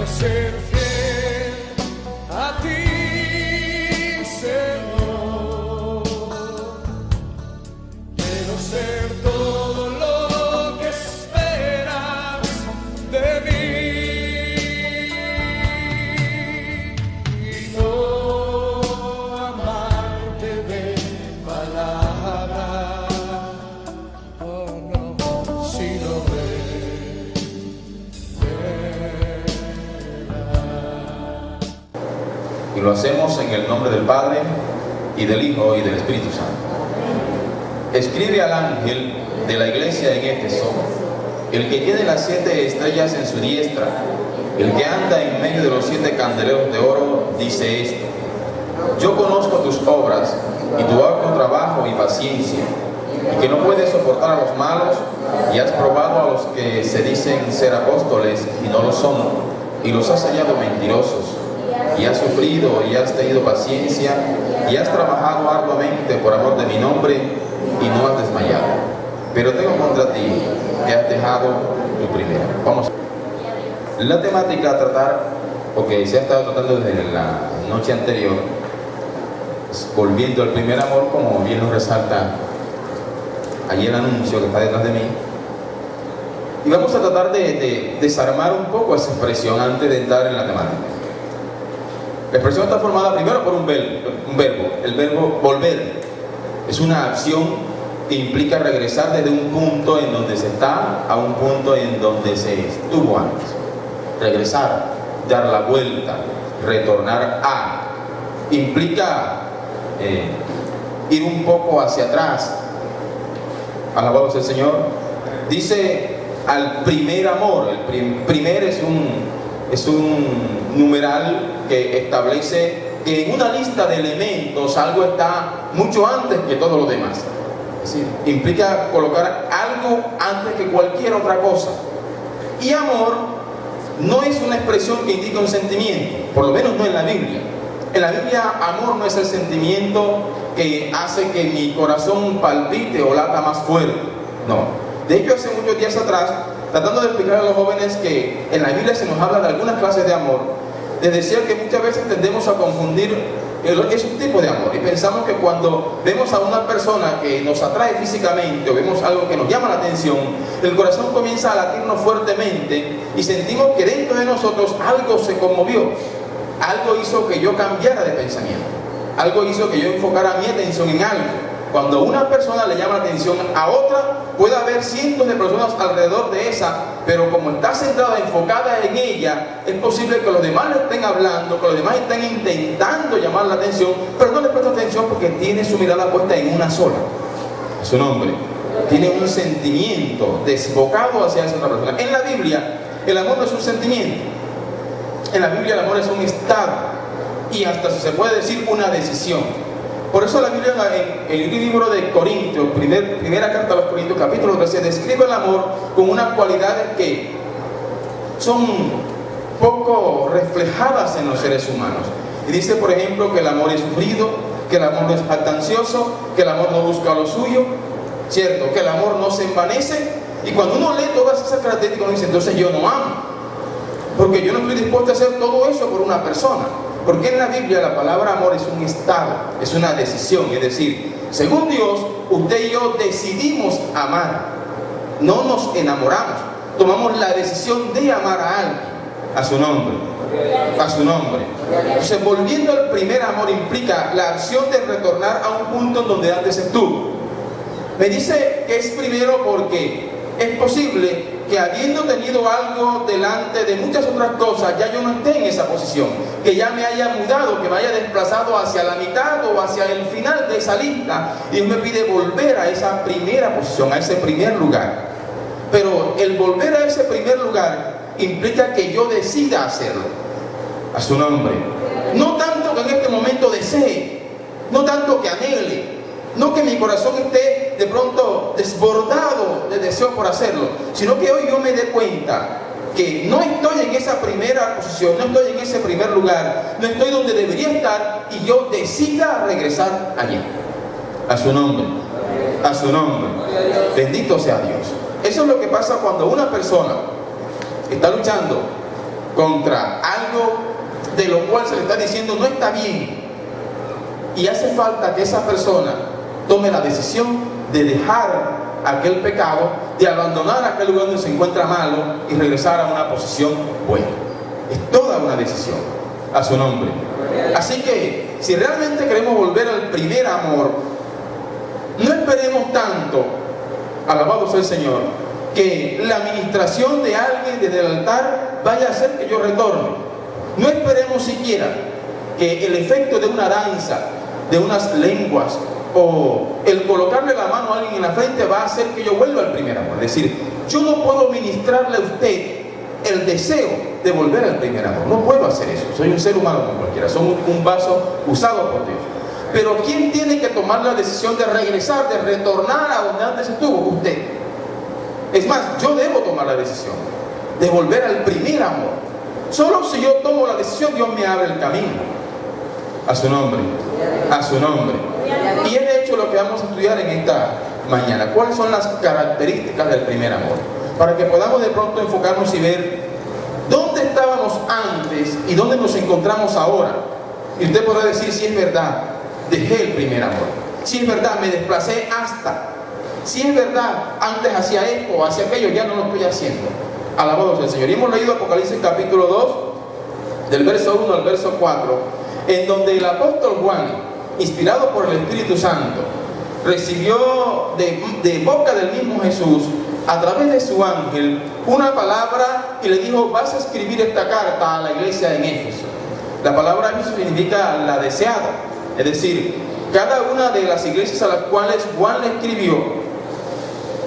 Quiero ser fiel a ti, Señor. Quiero ser todo lo que esperas de mí. Y no amarte de palabras, oh no, sino de Y lo hacemos en el nombre del Padre, y del Hijo, y del Espíritu Santo. Escribe al ángel de la iglesia en Éfeso, el que tiene las 7 estrellas en su diestra, el que anda en medio de los 7 candeleros de oro, dice esto: yo conozco tus obras, y tu arduo trabajo y paciencia, y que no puedes soportar a los malos, y has probado a los que se dicen ser apóstoles y no lo son, y los has hallado mentirosos. Y has sufrido y has tenido paciencia y has trabajado arduamente por amor de mi nombre y no has desmayado. Pero tengo contra ti que has dejado tu primera. Vamos. La temática a tratar, o que se ha estado tratando desde la noche anterior, es volviendo al primer amor, como bien nos resalta allí el anuncio que está detrás de mí. Y vamos a tratar de desarmar un poco esa expresión antes de entrar en la temática. La expresión está formada primero por un verbo. El verbo volver es una acción que implica regresar desde un punto en donde se está a un punto en donde se estuvo antes. Regresar, dar la vuelta, retornar a. Implica ir un poco hacia atrás. Alabado sea el Señor. Dice al primer amor. El primer es un numeral que establece que en una lista de elementos algo está mucho antes que todo lo demás. Es decir, implica colocar algo antes que cualquier otra cosa. Y amor no es una expresión que indica un sentimiento, por lo menos no en la Biblia. En la Biblia, amor no es el sentimiento que hace que mi corazón palpite o lata más fuerte. No. De hecho, hace muchos días atrás, tratando de explicar a los jóvenes que en la Biblia se nos habla de algunas clases de amor, les decía que muchas veces tendemos a confundir esos tipos de amor y pensamos que cuando vemos a una persona que nos atrae físicamente o vemos algo que nos llama la atención, el corazón comienza a latirnos fuertemente y sentimos que dentro de nosotros algo se conmovió, algo hizo que yo cambiara de pensamiento, algo hizo que yo enfocara mi atención en algo. Cuando una persona le llama la atención a otra, puede haber cientos de personas alrededor de esa, pero como está centrada, enfocada en ella, es posible que los demás le estén hablando, que los demás estén intentando llamar la atención, pero no le presta atención porque tiene su mirada puesta en una sola. A su nombre. Tiene un sentimiento desbocado hacia esa otra persona. En la Biblia, el amor no es un sentimiento. En la Biblia el amor es un estado y hasta se puede decir una decisión. Por eso la Biblia en el libro de Corintios, primera carta a los Corintios, capítulo 13, describe el amor con unas cualidades que son poco reflejadas en los seres humanos. Y dice, por ejemplo, que el amor es sufrido, que el amor no es jactancioso, que el amor no busca lo suyo, ¿cierto? Que el amor no se envanece. Y cuando uno lee todas esas características, uno dice, entonces yo no amo, porque yo no estoy dispuesto a hacer todo eso por una persona. Porque en la Biblia la palabra amor es un estado, es una decisión. Es decir, según Dios, usted y yo decidimos amar. No nos enamoramos. Tomamos la decisión de amar a alguien. A su nombre. A su nombre. Entonces, volviendo al primer amor implica la acción de retornar a un punto en donde antes estuvo. Me dice que es primero porque es posible que habiendo tenido algo delante de muchas otras cosas, ya yo no esté en esa posición, que ya me haya mudado, que me haya desplazado hacia la mitad o hacia el final de esa lista, y Dios me pide volver a esa primera posición, a ese primer lugar. Pero el volver a ese primer lugar implica que yo decida hacerlo. A su nombre. No tanto que en este momento desee, no tanto que anhele, no que mi corazón esté de pronto desbordado de deseo por hacerlo, sino que hoy yo me dé cuenta que no estoy en esa primera posición, no estoy en ese primer lugar, no estoy donde debería estar, y yo decida regresar allí. A su nombre. A su nombre. Bendito sea Dios. Eso es lo que pasa cuando una persona está luchando contra algo de lo cual se le está diciendo no está bien. Y hace falta que esa persona tome la decisión de dejar aquel pecado, de abandonar aquel lugar donde se encuentra malo y regresar a una posición buena. Es toda una decisión, a su nombre. Así que si realmente queremos volver al primer amor, no esperemos tanto, alabado sea el Señor, que la administración de alguien desde el altar vaya a hacer que yo retorne. No esperemos siquiera que el efecto de una danza, de unas lenguas, o el colocarle la mano a alguien en la frente va a hacer que yo vuelva al primer amor. Es decir, yo no puedo ministrarle a usted el deseo de volver al primer amor. No puedo hacer eso. Soy un ser humano como cualquiera. Soy un vaso usado por Dios. Pero ¿quién tiene que tomar la decisión de regresar, de retornar a donde antes estuvo? Usted. Es más, yo debo tomar la decisión de volver al primer amor. Solo si yo tomo la decisión, Dios me abre el camino. A su nombre, a su nombre. Y es de hecho lo que vamos a estudiar en esta mañana. ¿Cuáles son las características del primer amor? Para que podamos de pronto enfocarnos y ver dónde estábamos antes y dónde nos encontramos ahora. Y usted podrá decir si es verdad, dejé el primer amor. Si es verdad, me desplacé hasta. Si es verdad, antes hacía esto o hacía aquello, ya no lo estoy haciendo. Alabado sea el Señor. Y hemos leído Apocalipsis capítulo 2, del verso 1 al verso 4, en donde el apóstol Juan, inspirado por el Espíritu Santo, recibió de boca del mismo Jesús, a través de su ángel, una palabra y le dijo: vas a escribir esta carta a la iglesia en Éfeso. La palabra Éfeso significa la deseada, es decir, cada una de las iglesias a las cuales Juan le escribió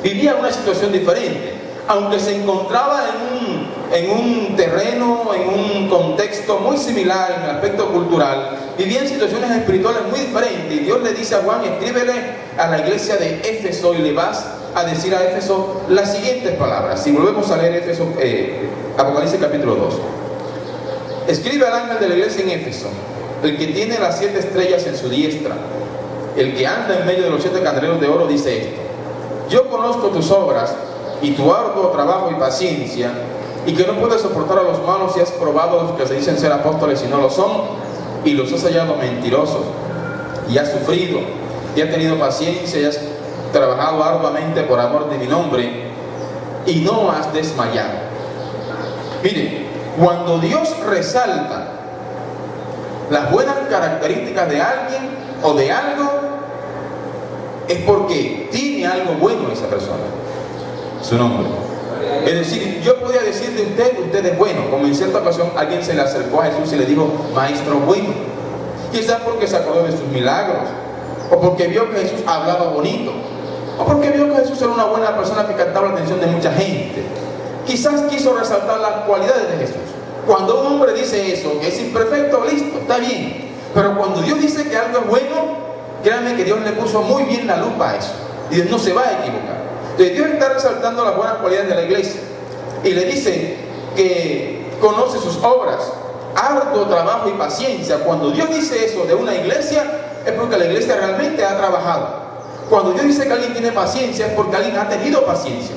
vivía una situación diferente. Aunque se encontraba en un terreno, en un contexto muy similar en el aspecto cultural, vivía en situaciones espirituales muy diferentes. Y Dios le dice a Juan: escríbele a la iglesia de Éfeso y le vas a decir a Éfeso las siguientes palabras. Si volvemos a leer Apocalipsis capítulo 2. Escribe al ángel de la iglesia en Éfeso, el que tiene las 7 estrellas en su diestra, el que anda en medio de los 7 candeleros de oro, dice esto: yo conozco tus obras y tu arduo trabajo y paciencia, y que no puedes soportar a los malos, y has probado a los que se dicen ser apóstoles y no lo son, y los has hallado mentirosos, y has sufrido, y has tenido paciencia, y has trabajado arduamente por amor de mi nombre, y no has desmayado. Mire, cuando Dios resalta las buenas características de alguien o de algo, es porque tiene algo bueno esa persona. Su nombre. Es decir, yo podría decir de usted es bueno, como en cierta ocasión alguien se le acercó a Jesús y le dijo: maestro bueno. Quizás porque se acordó de sus milagros, o porque vio que Jesús hablaba bonito, o porque vio que Jesús era una buena persona que captaba la atención de mucha gente. Quizás quiso resaltar las cualidades de Jesús. Cuando un hombre dice eso, que es imperfecto, listo, está bien. Pero cuando Dios dice que algo es bueno, créanme que Dios le puso muy bien la lupa a eso, y Dios no se va a equivocar. Entonces Dios está resaltando las buenas cualidades de la iglesia y le dice que conoce sus obras, arduo trabajo y paciencia. Cuando Dios dice eso de una iglesia, es porque la iglesia realmente ha trabajado. Cuando Dios dice que alguien tiene paciencia, es porque alguien ha tenido paciencia.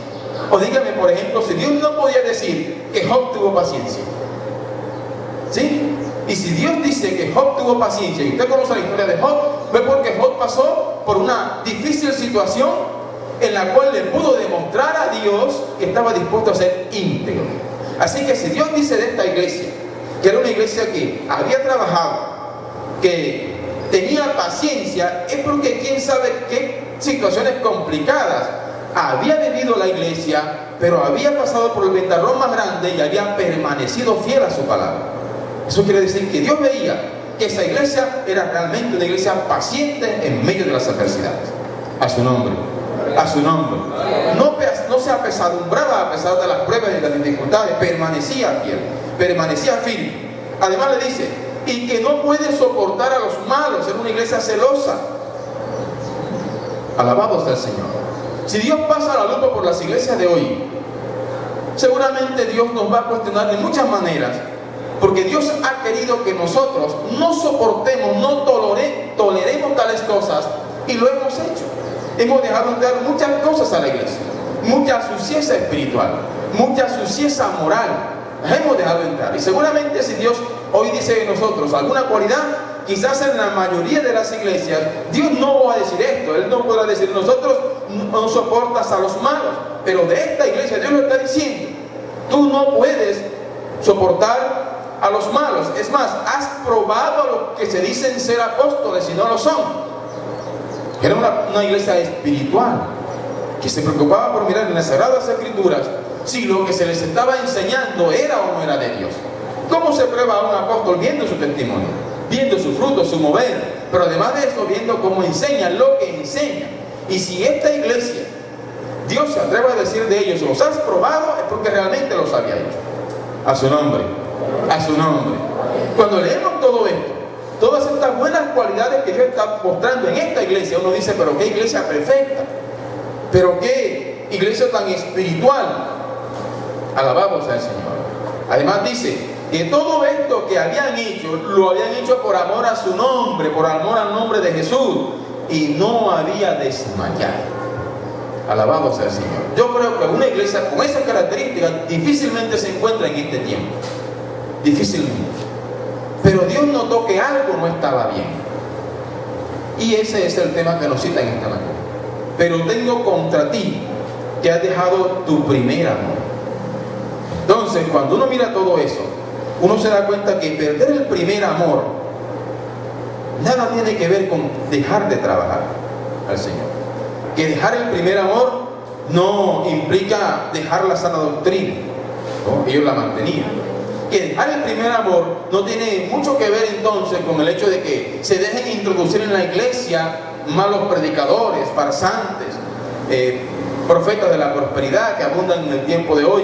O dígame, por ejemplo, si Dios no podía decir que Job tuvo paciencia, ¿sí? Y si Dios dice que Job tuvo paciencia, y usted conoce la historia de Job, fue porque Job pasó por una difícil situación en la cual le pudo demostrar a Dios que estaba dispuesto a ser íntegro. Así que si Dios dice de esta iglesia que era una iglesia que había trabajado, que tenía paciencia, es porque quién sabe qué situaciones complicadas había vivido la iglesia, pero había pasado por el ventarrón más grande y había permanecido fiel a su palabra. Eso quiere decir que Dios veía que esa iglesia era realmente una iglesia paciente en medio de las adversidades. A su nombre. A su nombre. No se apesadumbraba a pesar de las pruebas y las dificultades, permanecía fiel, permanecía firme. Además le dice: y que no puede soportar a los malos, era una iglesia celosa. Alabado sea el Señor. Si Dios pasa la lupa por las iglesias de hoy, seguramente Dios nos va a cuestionar de muchas maneras, porque Dios ha querido que nosotros no soportemos, no toleremos tales cosas, y lo hemos hecho. Hemos dejado entrar muchas cosas a la iglesia, mucha suciedad espiritual, mucha suciedad moral, las hemos dejado entrar. Y seguramente si Dios hoy dice de nosotros alguna cualidad, quizás en la mayoría de las iglesias, Dios no va a decir esto. Él no podrá decir, nosotros no soportas a los malos. Pero de esta iglesia Dios lo está diciendo. Tú no puedes soportar a los malos. Es más, has probado a los que se dicen ser apóstoles y no lo son. Era una iglesia espiritual que se preocupaba por mirar en las Sagradas Escrituras si lo que se les estaba enseñando era o no era de Dios. ¿Cómo se prueba a un apóstol? Viendo su testimonio, viendo su fruto, su mover, pero además de eso, viendo cómo enseña lo que enseña. Y si esta iglesia, Dios se atreve a decir de ellos, los has probado, es porque realmente los había hecho. A su nombre, a su nombre. Cuando leemos todo esto, todas estas buenas cualidades que Dios está mostrando en esta iglesia, uno dice, pero qué iglesia perfecta, pero qué iglesia tan espiritual. Alabamos al Señor. Además dice que todo esto que habían hecho, lo habían hecho por amor a su nombre, por amor al nombre de Jesús, y no había desmayado. Alabamos al Señor. Yo creo que una iglesia con esas características difícilmente se encuentra en este tiempo. Difícilmente. Pero Dios notó que algo no estaba bien. Y ese es el tema que nos cita en esta mañana. Pero tengo contra ti que has dejado tu primer amor. Entonces, cuando uno mira todo eso, uno se da cuenta que perder el primer amor nada tiene que ver con dejar de trabajar al Señor. Que dejar el primer amor no implica dejar la sana doctrina, ¿no? Ellos la mantenían. Que dejar el primer amor no tiene mucho que ver entonces con el hecho de que se dejen introducir en la iglesia malos predicadores, farsantes, profetas de la prosperidad que abundan en el tiempo de hoy.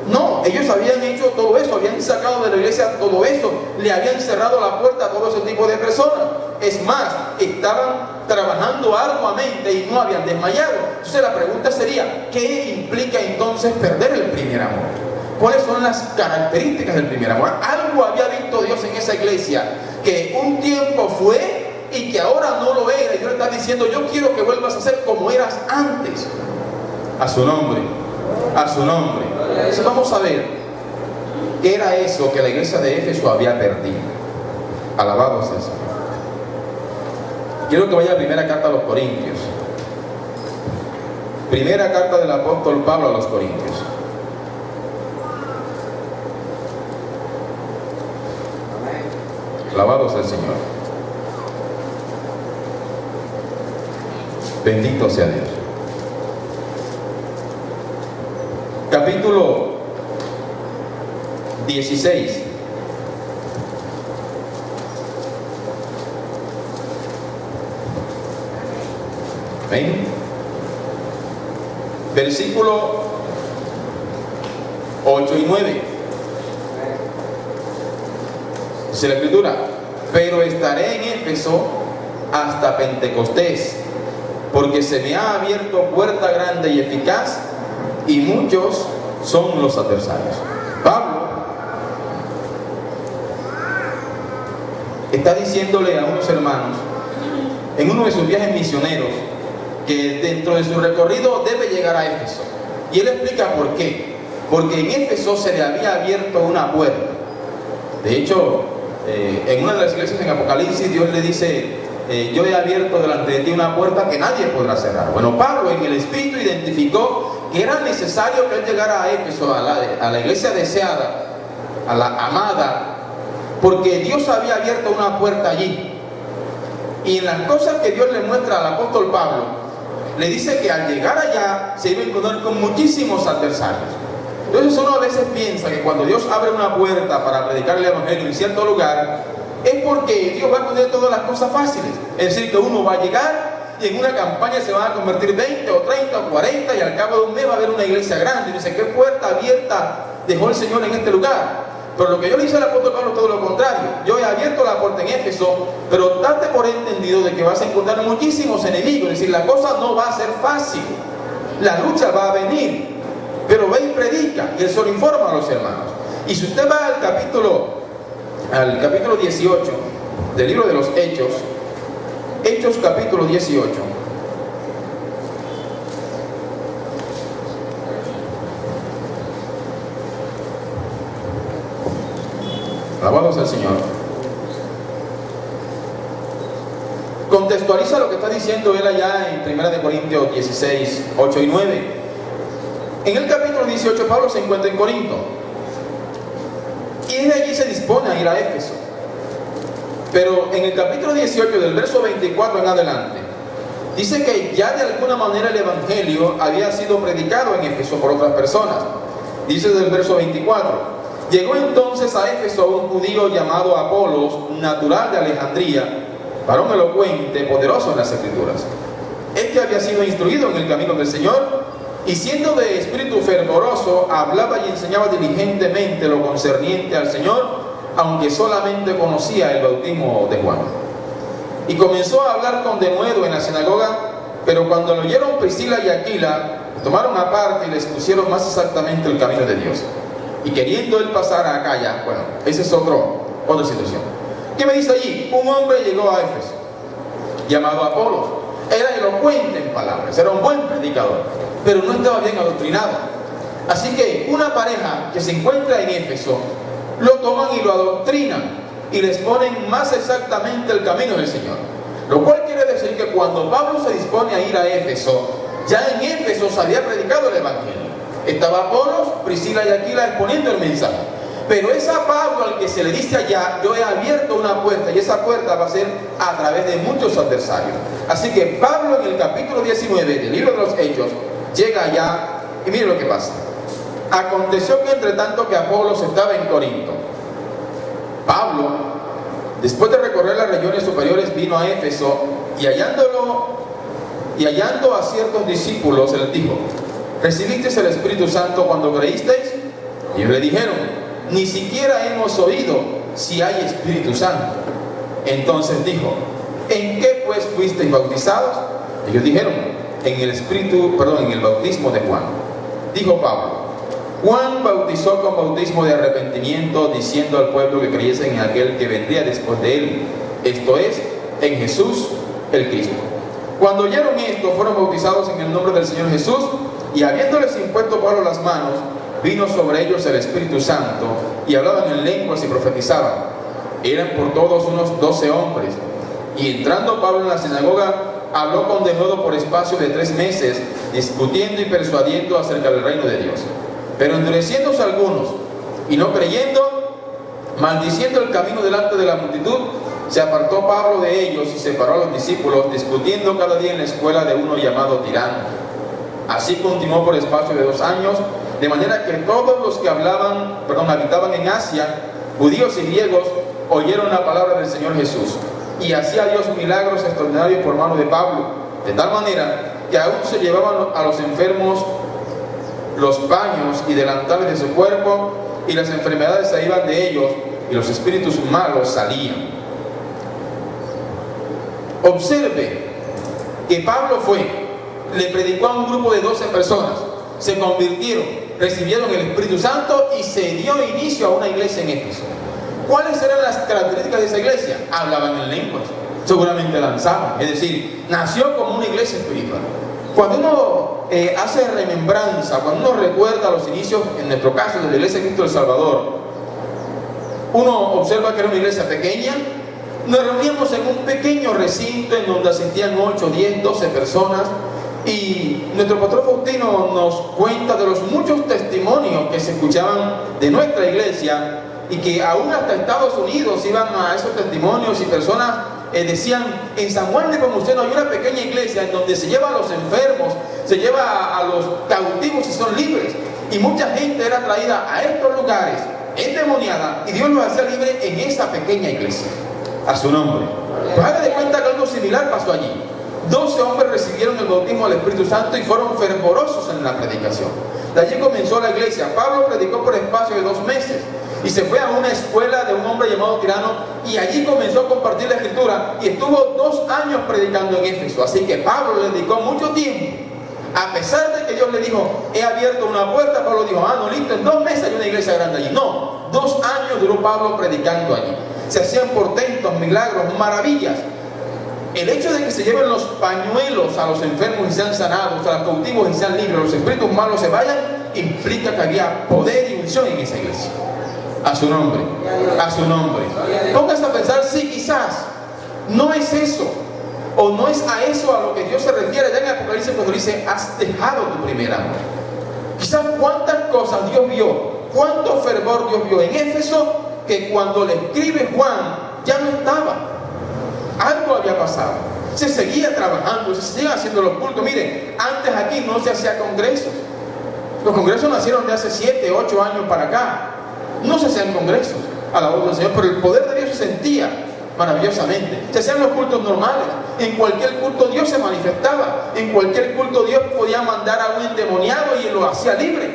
No, ellos habían hecho todo eso, habían sacado de la iglesia todo eso, le habían cerrado la puerta a todo ese tipo de personas. Es más, estaban trabajando arduamente y no habían desmayado. Entonces la pregunta sería, ¿qué implica entonces perder el primer amor? ¿Cuáles son las características del primer amor? Algo había visto Dios en esa iglesia que un tiempo fue y que ahora no lo era. Y Dios está diciendo, yo quiero que vuelvas a ser como eras antes. A su nombre, a su nombre. Entonces vamos a ver qué era eso que la iglesia de Éfeso había perdido. Alabado sea el Señor. Quiero que vaya a la primera carta a los Corintios. Primera carta del apóstol Pablo a los Corintios. Alabado sea el Señor. Bendito sea Dios. Capítulo 16. ¿Ven? Versículo 8 y 9. Dice la Escritura: pero estaré en Éfeso hasta Pentecostés, porque se me ha abierto puerta grande y eficaz, y muchos son los adversarios. Pablo está diciéndole a unos hermanos en uno de sus viajes misioneros que dentro de su recorrido debe llegar a Éfeso. Y él explica por qué. Porque en Éfeso se le había abierto una puerta. De hecho, en una de las iglesias en Apocalipsis, Dios le dice: yo he abierto delante de ti una puerta que nadie podrá cerrar. Bueno, Pablo en el Espíritu identificó que era necesario que él llegara a Éfeso, a la iglesia deseada, a la amada, porque Dios había abierto una puerta allí. Y en las cosas que Dios le muestra al apóstol Pablo, le dice que al llegar allá se iba a encontrar con muchísimos adversarios. Entonces uno a veces piensa que cuando Dios abre una puerta para predicar el evangelio en cierto lugar, es porque Dios va a poner todas las cosas fáciles. Es decir, que uno va a llegar y en una campaña se van a convertir 20 o 30 o 40 y al cabo de un mes va a haber una iglesia grande. Y dice: ¿qué puerta abierta dejó el Señor en este lugar? Pero lo que yo le hice al apóstol Pablo es todo lo contrario. Yo he abierto la puerta en Éfeso, pero date por entendido de que vas a encontrar muchísimos enemigos. Es decir, la cosa no va a ser fácil. La lucha va a venir. Pero ve y predica, y él se lo informa a los hermanos. Y si usted va al capítulo 18 del libro de los Hechos, Hechos capítulo 18, Alabado sea el Señor. Contextualiza lo que está diciendo él allá en 1 Corintios 16, 8 y 9. En el capítulo 18 Pablo se encuentra en Corinto y desde allí se dispone a ir a Éfeso. Pero en el capítulo 18 del verso 24 en adelante dice que ya de alguna manera el evangelio había sido predicado en Éfeso por otras personas. Dice del verso 24: llegó entonces a Éfeso un judío llamado Apolos, natural de Alejandría, varón elocuente, poderoso en las Escrituras. Este había sido instruido en el camino del Señor, y siendo de espíritu fervoroso, hablaba y enseñaba diligentemente lo concerniente al Señor, aunque solamente conocía el bautismo de Juan. Y comenzó a hablar con denuedo en la sinagoga, pero cuando lo oyeron Priscila y Aquila, tomaron aparte y les pusieron más exactamente el camino de Dios. Y queriendo él pasar a Acaya, bueno, esa es otra situación. ¿Qué me dice allí? Un hombre llegó a Éfeso, llamado Apolos. Era elocuente en palabras, era un buen predicador, pero no estaba bien adoctrinado. Así que una pareja que se encuentra en Éfeso, lo toman y lo adoctrinan, y les ponen más exactamente el camino del Señor. Lo cual quiere decir que cuando Pablo se dispone a ir a Éfeso, ya en Éfeso se había predicado el Evangelio. Estaba Apolos, Priscila y Aquila exponiendo el mensaje. Pero es a Pablo al que se le dice allá: yo he abierto una puerta, y esa puerta va a ser a través de muchos adversarios. Así que Pablo en el capítulo 19 del libro de los Hechos llega allá, y mire lo que pasa. Aconteció que entre tanto que Apolos estaba en Corinto, Pablo, después de recorrer las regiones superiores, vino a Éfeso, y hallando a ciertos discípulos, les dijo: ¿recibisteis el Espíritu Santo cuando creísteis? Y ellos le dijeron: ni siquiera hemos oído si hay Espíritu Santo. Entonces dijo: ¿en qué pues fuisteis bautizados? Ellos dijeron: en el bautismo de Juan. Dijo Pablo: Juan bautizó con bautismo de arrepentimiento, diciendo al pueblo que creyesen en aquel que vendría después de él, esto es, en Jesús el Cristo. Cuando oyeron esto, fueron bautizados en el nombre del Señor Jesús, y habiéndoles impuesto Pablo las manos, vino sobre ellos el Espíritu Santo, y hablaban en lenguas y profetizaban. Eran por todos unos 12 hombres. Y entrando Pablo en la sinagoga, habló con denuedo por espacio de 3 meses, discutiendo y persuadiendo acerca del reino de Dios. Pero endureciéndose algunos, y no creyendo, maldiciendo el camino delante de la multitud, se apartó Pablo de ellos y separó a los discípulos, discutiendo cada día en la escuela de uno llamado Tirano. Así continuó por espacio de 2 años, de manera que todos los que habitaban en Asia, judíos y griegos, oyeron la palabra del Señor Jesús. Y hacía Dios milagros extraordinarios por mano de Pablo, de tal manera que aún se llevaban a los enfermos los paños y delantales de su cuerpo, y las enfermedades se iban de ellos, y los espíritus malos salían. Observe que Pablo le predicó a un grupo de 12 personas, se convirtieron, recibieron el Espíritu Santo y se dio inicio a una iglesia en Éfeso. ¿Cuáles eran las características de esa iglesia? Hablaban en lenguas, seguramente lanzaban, es decir, nació como una iglesia espiritual. Cuando uno hace remembranza, cuando uno recuerda los inicios, en nuestro caso de la Iglesia de Cristo del Salvador, uno observa que era una iglesia pequeña. Nos reuníamos en un pequeño recinto en donde asistían 8, 10, 12 personas, y nuestro pastor Faustino nos cuenta de los muchos testimonios que se escuchaban de nuestra iglesia, y que aún hasta Estados Unidos iban a esos testimonios, y personas decían: en San Juan de Nepomuceno hay una pequeña iglesia en donde se lleva a los enfermos, se lleva a los cautivos y son libres. Y mucha gente era traída a estos lugares endemoniada, y Dios los hacía libres en esa pequeña iglesia. A su nombre. Pues haga de cuenta que algo similar pasó allí. 12 hombres recibieron el bautismo del Espíritu Santo y fueron fervorosos en la predicación. De allí comenzó la iglesia. Pablo predicó por espacio de 2 meses y se fue a una escuela de un hombre llamado Tirano, y allí comenzó a compartir la Escritura, y estuvo 2 años predicando en Éfeso. Así que Pablo le dedicó mucho tiempo. A pesar de que Dios le dijo: he abierto una puerta, Pablo dijo: no, listo, en 2 meses hay una iglesia grande allí. No, 2 años duró Pablo predicando allí. Se hacían portentos, milagros, maravillas. El hecho de que se lleven los pañuelos a los enfermos y sean sanados, a los cautivos y sean libres, los espíritus malos se vayan, implica que había poder y unción en esa iglesia. A su nombre. A su nombre. Póngase a pensar, sí, quizás no es eso, o no es a eso a lo que Dios se refiere ya en Apocalipsis cuando dice, has dejado tu primer amor. Quizás cuántas cosas Dios vio, cuánto fervor Dios vio en Éfeso, que cuando le escribe Juan ya no estaba. Algo había pasado. Se seguía trabajando, se seguían haciendo los cultos. Miren, antes aquí no se hacía congresos. Los congresos nacieron de hace 7, 8 años para acá. No se hacían congresos a la voz del Señor, pero el poder de Dios se sentía maravillosamente. Se hacían los cultos normales. En cualquier culto Dios se manifestaba. En cualquier culto Dios podía mandar a un endemoniado y lo hacía libre.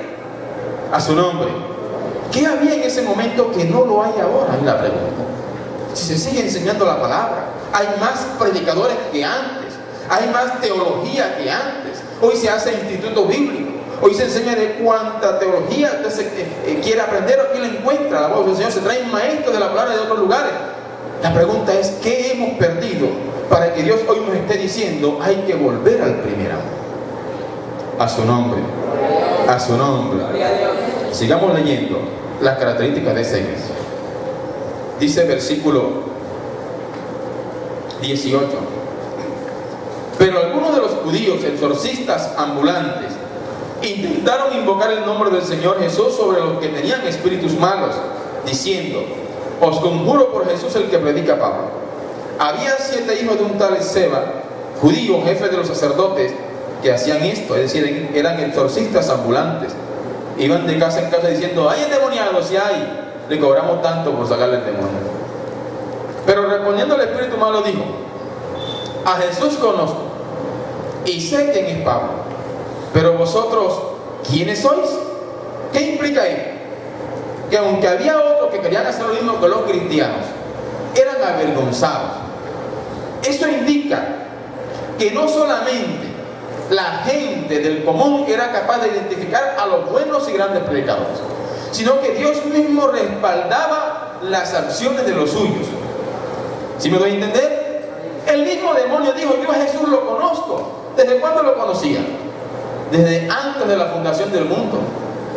A su nombre. ¿Qué había en ese momento que no lo hay ahora? Es la pregunta. Si se sigue enseñando la palabra, hay más predicadores que antes, hay más teología que antes. Hoy se hace instituto bíblico, hoy se enseña de cuánta teología usted quiere aprender, aquí la encuentra. La voz del Señor, se traen maestros de la palabra de otros lugares. La pregunta es, ¿qué hemos perdido para que Dios hoy nos esté diciendo hay que volver al primer amor? A su nombre. A su nombre. Sigamos leyendo las características de esa iglesia. Dice versículo 18. Pero algunos de los judíos, exorcistas ambulantes, intentaron invocar el nombre del Señor Jesús sobre los que tenían espíritus malos, diciendo, os conjuro por Jesús el que predica Pablo. Había 7 hijos de un tal Seba, judío, jefe de los sacerdotes, que hacían esto, es decir, eran exorcistas ambulantes. Iban de casa en casa diciendo, hay endemoniados, si hay, le cobramos tanto por sacarle el demonio. Pero respondiendo el espíritu malo dijo, a Jesús conozco y sé quién es Pablo, pero vosotros, ¿quiénes sois? ¿Qué implica esto? Que aunque había otros que querían hacer lo mismo que los cristianos, eran avergonzados. Eso indica que no solamente la gente del común era capaz de identificar a los buenos y grandes predicadores, sino que Dios mismo respaldaba las acciones de los suyos. ¿Sí me doy a entender? El mismo demonio dijo, yo a Jesús lo conozco. ¿Desde cuándo lo conocía? Desde antes de la fundación del mundo.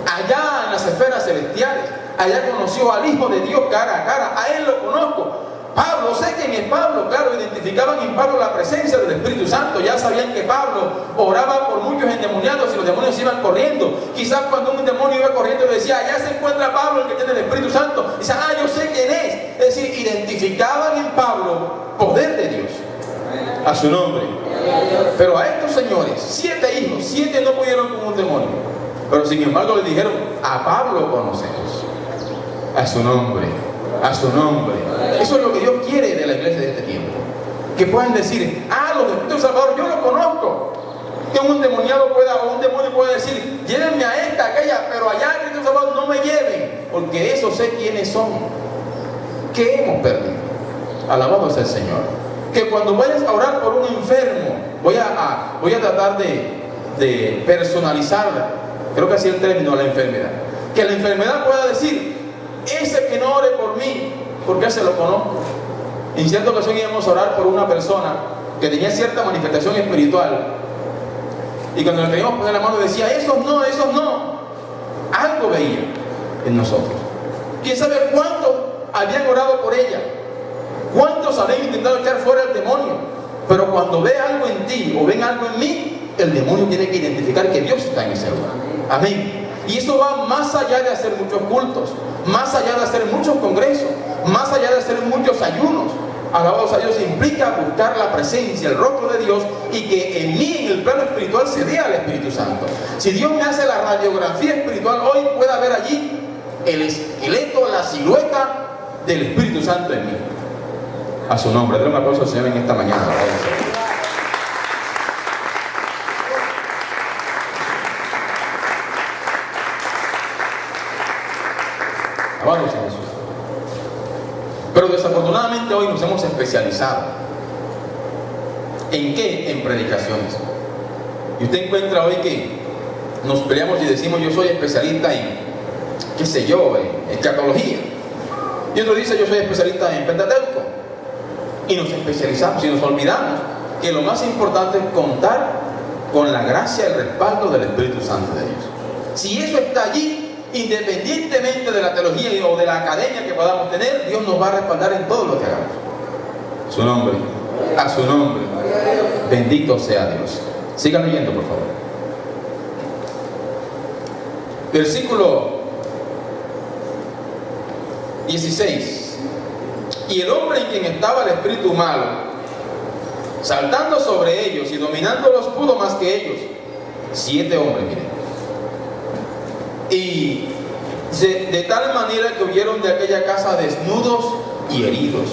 Allá en las esferas celestiales, allá conoció al Hijo de Dios cara a cara. A él lo conozco. Pablo, sé quién es Pablo. Claro, identificaban en Pablo la presencia del Espíritu Santo. Ya sabían que Pablo oraba por muchos endemoniados y los demonios iban corriendo. Quizás cuando un demonio iba corriendo decía, allá se encuentra Pablo, el que tiene el Espíritu Santo. Dice, yo sé quién es. Es decir, identificaban en Pablo poder de Dios. A su nombre. Pero a estos señores, 7 hijos, 7 no pudieron con un demonio. Pero sin embargo le dijeron, a Pablo conocemos. A su nombre. A su nombre. Eso es lo que Dios quiere de la iglesia de este tiempo. Que puedan decir, los Espíritus Salvador, yo lo conozco. Que un endemoniado pueda, o un demonio pueda decir, llévenme a esta, aquella, pero allá el Espíritu Salvador no me lleven, porque eso sé quiénes son. ¿Qué hemos perdido? Alabado sea el Señor. Que cuando vayas a orar por un enfermo, voy a tratar de personalizarla, creo que así es el término, la enfermedad. Que la enfermedad pueda decir, ese que no ore por mí, porque se lo conozco. En cierta ocasión íbamos a orar por una persona que tenía cierta manifestación espiritual, y cuando le queríamos poner la mano decía, esos no. Algo veía en nosotros. ¿Quién sabe cuántos habían orado por ella? ¿Cuántos habían intentado echar fuera el demonio? Pero cuando ve algo en ti o ven algo en mí, el demonio tiene que identificar que Dios está en ese lugar. Amén. Y eso va más allá de hacer muchos cultos, más allá de hacer muchos congresos, más allá de hacer muchos ayunos. Alabados a Dios, implica buscar la presencia, el rostro de Dios, y que en mí, en el plano espiritual, se vea el Espíritu Santo. Si Dios me hace la radiografía espiritual hoy, pueda ver allí el esqueleto, la silueta del Espíritu Santo en mí. A su nombre. Denle un aplauso al Señor en esta mañana. Alabado sea Jesús. Pero desafortunadamente hoy nos hemos especializado. ¿En qué? En predicaciones. Y usted encuentra hoy que nos peleamos y decimos, yo soy especialista en, qué sé yo, en escatología. Y otro dice, yo soy especialista en Pentateuco. Y nos especializamos y nos olvidamos que lo más importante es contar con la gracia y el respaldo del Espíritu Santo de Dios. Si eso está allí, independientemente de la teología o de la academia que podamos tener, Dios nos va a respaldar en todo lo que hagamos. Su nombre, a su nombre, bendito sea Dios. Sigan leyendo, por favor. Versículo 16. Y el hombre en quien estaba el espíritu malo, saltando sobre ellos y dominándolos, pudo más que ellos. 7 hombres, miren. Y de tal manera que huyeron de aquella casa desnudos y heridos.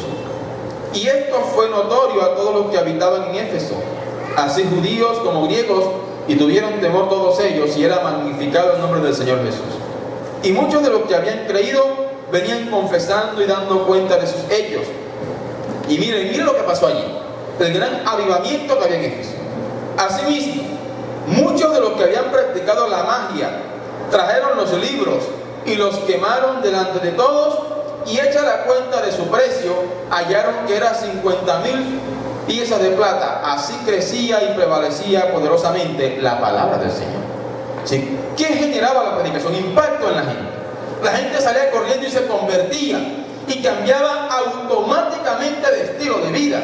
Y esto fue notorio a todos los que habitaban en Éfeso, así judíos como griegos, y tuvieron temor todos ellos, y era magnificado el nombre del Señor Jesús. Y muchos de los que habían creído venían confesando y dando cuenta de sus hechos. Y miren lo que pasó allí, el gran avivamiento que había en Éfeso. Asimismo, muchos de los que habían practicado la magia trajeron los libros y los quemaron delante de todos, y hecha la cuenta de su precio, hallaron que era 50,000 piezas de plata. Así crecía y prevalecía poderosamente la palabra del Señor. ¿Sí? ¿Qué generaba la predicación? Impacto en la gente. La gente salía corriendo y se convertía y cambiaba automáticamente de estilo de vida.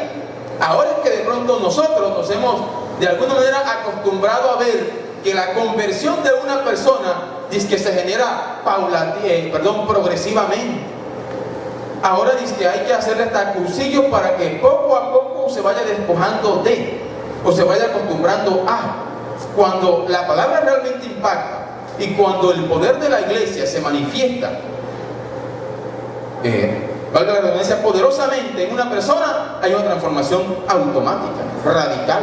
Ahora es que de pronto nosotros nos hemos de alguna manera acostumbrado a ver que la conversión de una persona dice que se genera progresivamente. Ahora dice que hay que hacerle hasta cursillos para que poco a poco se vaya despojando de, o se vaya acostumbrando a. Cuando la palabra realmente impacta y cuando el poder de la iglesia se manifiesta, valga la redundancia, poderosamente en una persona, hay una transformación automática, radical.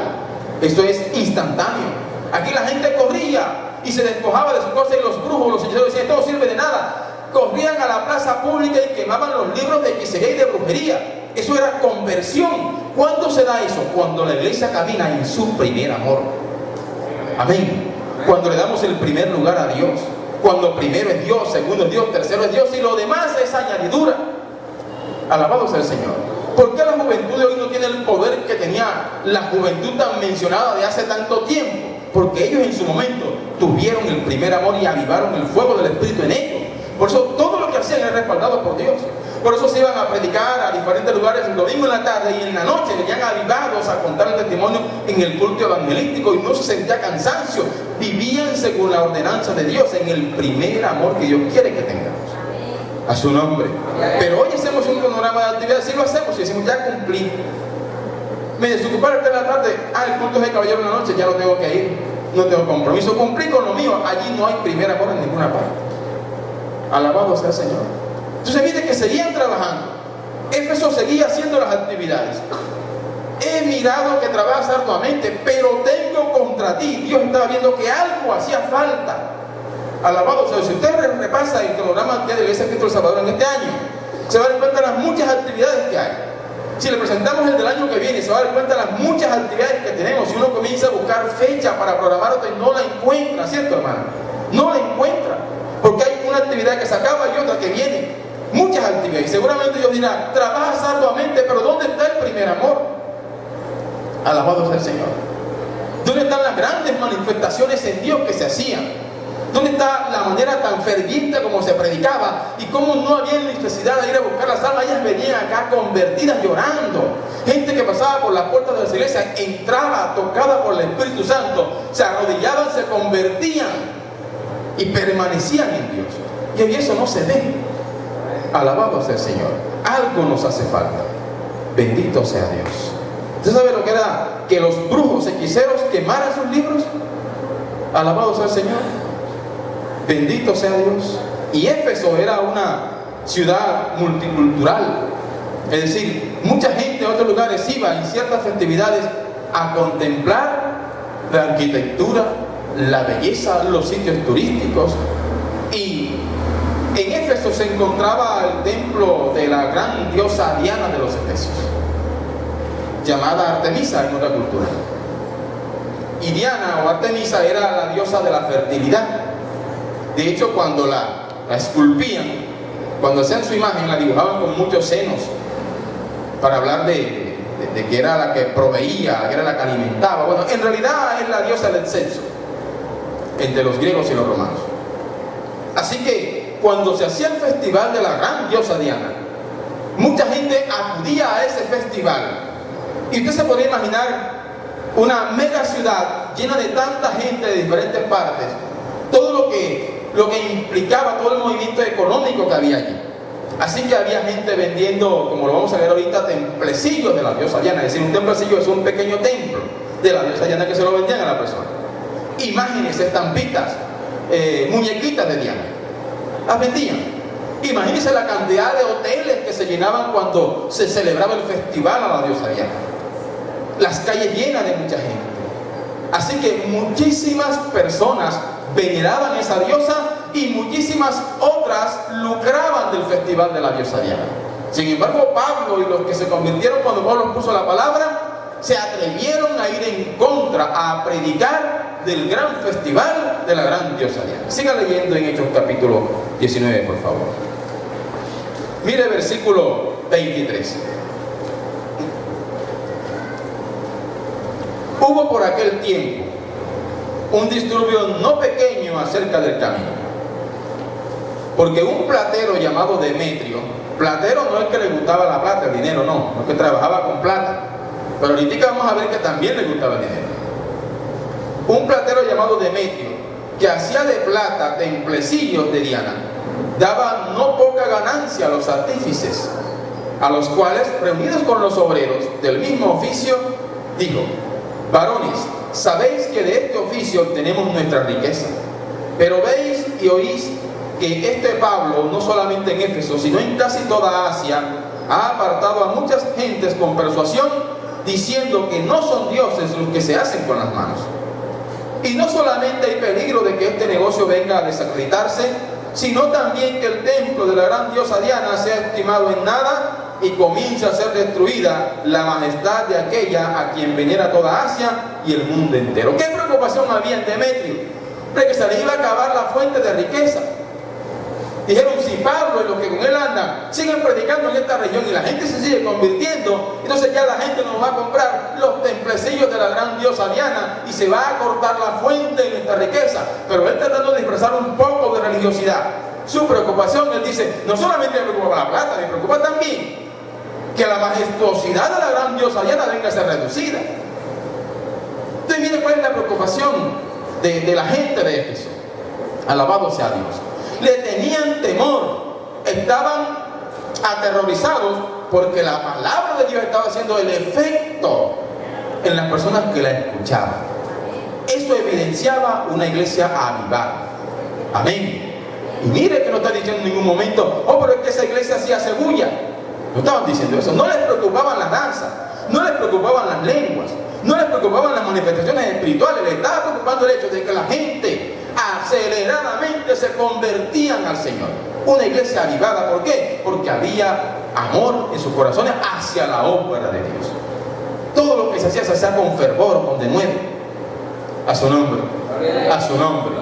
Esto es instantáneo. Aquí la gente corría y se despojaba de sus cosas, y los brujos, los hechiceros decían: esto no sirve de nada. Corrían a la plaza pública y quemaban los libros de hechicería y de brujería. Eso era conversión. ¿Cuándo se da eso? Cuando la iglesia camina en su primer amor. Amén. Cuando le damos el primer lugar a Dios. Cuando primero es Dios, segundo es Dios, tercero es Dios, y lo demás es añadidura. Alabado sea el Señor. ¿Por qué la juventud de hoy no tiene el poder que tenía la juventud tan mencionada de hace tanto tiempo? Porque ellos en su momento tuvieron el primer amor y avivaron el fuego del Espíritu en ellos. Por eso todo lo que hacían era respaldado por Dios. Por eso se iban a predicar a diferentes lugares el domingo en la tarde, y en la noche venían avivados a contar el testimonio en el culto evangelístico, y no se sentía cansancio. Vivían según la ordenanza de Dios, en el primer amor que Dios quiere que tengamos. A su nombre. Pero hoy hacemos un panorama de actividades, sí lo hacemos, y decimos: ya cumplí. Me desocupé a las 3 de la tarde, el culto es de caballero en la noche, ya no tengo que ir, no tengo compromiso, cumplí con lo mío. Allí no hay primer amor en ninguna parte. Alabado sea el Señor. Entonces mire que seguían trabajando. Éfeso seguía haciendo las actividades. He mirado que trabajas arduamente, pero tengo contra ti. Dios estaba viendo que algo hacía falta. Alabado sea. Si usted repasa el programa de la Iglesia de Cristo del Salvador en este año, se va a dar cuenta de las muchas actividades que hay. Si le presentamos el del año que viene, se va a dar cuenta de las muchas actividades que tenemos. Si uno comienza a buscar fecha para programar otra, no la encuentra, ¿cierto, hermano? No la encuentra. Porque hay una actividad que se acaba y otra que viene. Muchas actividades. Y seguramente Dios dirá: trabajas arduamente, pero ¿dónde está el primer amor? Alabado sea el Señor. ¿Dónde están las grandes manifestaciones en Dios que se hacían? ¿Dónde está la manera tan ferviente como se predicaba? Y cómo no había necesidad de ir a buscar las almas. Ellas venían acá convertidas, llorando. Gente que pasaba por las puertas de las iglesias, entraba tocada por el Espíritu Santo, se arrodillaban, se convertían y permanecían en Dios. Y hoy eso no se ve. Alabado sea el Señor. Algo nos hace falta. Bendito sea Dios. ¿Usted sabe lo que era que los brujos hechiceros quemaran sus libros? Alabado sea el Señor. Bendito sea Dios. Y Éfeso era una ciudad multicultural. Es decir, mucha gente de otros lugares iba en ciertas festividades a contemplar la arquitectura, la belleza, los sitios turísticos. Y en Éfeso se encontraba el templo de la gran diosa Diana de los Efesios, llamada Artemisa en otra cultura. Y Diana o Artemisa era la diosa de la fertilidad. De hecho, cuando la esculpían, cuando hacían su imagen, la dibujaban con muchos senos, para hablar de que era la que proveía, que era la que alimentaba. Bueno, en realidad es la diosa del sexo, entre los griegos y los romanos. Así que cuando se hacía el festival de la gran diosa Diana, mucha gente acudía a ese festival. Y usted se podría imaginar una mega ciudad llena de tanta gente de diferentes partes, todo lo que implicaba todo el movimiento económico que había allí. Así que había gente vendiendo, como lo vamos a ver ahorita, templecillos de la diosa Diana. Es decir, un templecillo es un pequeño templo de la diosa Diana que se lo vendían a la persona. Imágenes, estampitas, muñequitas de Diana, las vendían. Imagínense la cantidad de hoteles que se llenaban cuando se celebraba el festival a la diosa Diana. Las calles llenas de mucha gente. Así que muchísimas personas veneraban a esa diosa y muchísimas otras lucraban del festival de la diosa Diana. Sin embargo, Pablo y los que se convirtieron cuando Pablo puso la palabra, se atrevieron a ir en contra, a predicar del gran festival de la gran diosa Diana. Siga leyendo en Hechos capítulo 19, por favor. Mire versículo 23. Hubo por aquel tiempo un disturbio no pequeño acerca del camino, porque un platero llamado Demetrio, platero no es que le gustaba la plata, el dinero no es que trabajaba con plata, pero ahorita vamos a ver que también le gustaba el dinero. Un platero llamado Demetrio, que hacía de plata templecillos de Diana, daba no poca ganancia a los artífices, a los cuales, reunidos con los obreros del mismo oficio, dijo: varones, sabéis que de este oficio obtenemos nuestra riqueza, pero veis y oís que este Pablo, no solamente en Éfeso, sino en casi toda Asia, ha apartado a muchas gentes con persuasión, diciendo que no son dioses los que se hacen con las manos. Y no solamente hay peligro de que este negocio venga a desacreditarse, sino también que el templo de la gran diosa Diana sea estimado en nada y comienza a ser destruida la majestad de aquella a quien venera toda Asia y el mundo entero. ¿Qué preocupación había en Demetrio? De que se le iba a acabar la fuente de riqueza. Dijeron: si Pablo y los que con él andan siguen predicando en esta región y la gente se sigue convirtiendo, entonces ya la gente nos va a comprar los templecillos de la gran diosa Diana y se va a cortar la fuente de nuestra riqueza. Pero él tratando de expresar un poco de religiosidad, su preocupación, él dice: no solamente me preocupa la plata, me preocupa también que la majestuosidad de la gran diosa Diana venga a ser reducida. Entonces mire cuál es la preocupación de la gente de Éfeso. Alabado sea Dios. Le tenían temor, estaban aterrorizados porque la palabra de Dios estaba haciendo el efecto en las personas que la escuchaban. Eso evidenciaba una iglesia avivada. Amén. Y mire que no está diciendo en ningún momento: oh, pero es que esa iglesia hacía cebulla. No estaban diciendo eso. No les preocupaban las danzas, no les preocupaban las lenguas, no les preocupaban las manifestaciones espirituales. Les estaba preocupando el hecho de que la gente aceleradamente se convertían al Señor. Una iglesia avivada. ¿Por qué? Porque había amor en sus corazones hacia la obra de Dios. Todo lo que se hacía con fervor, con denuedo. A su nombre, a su nombre.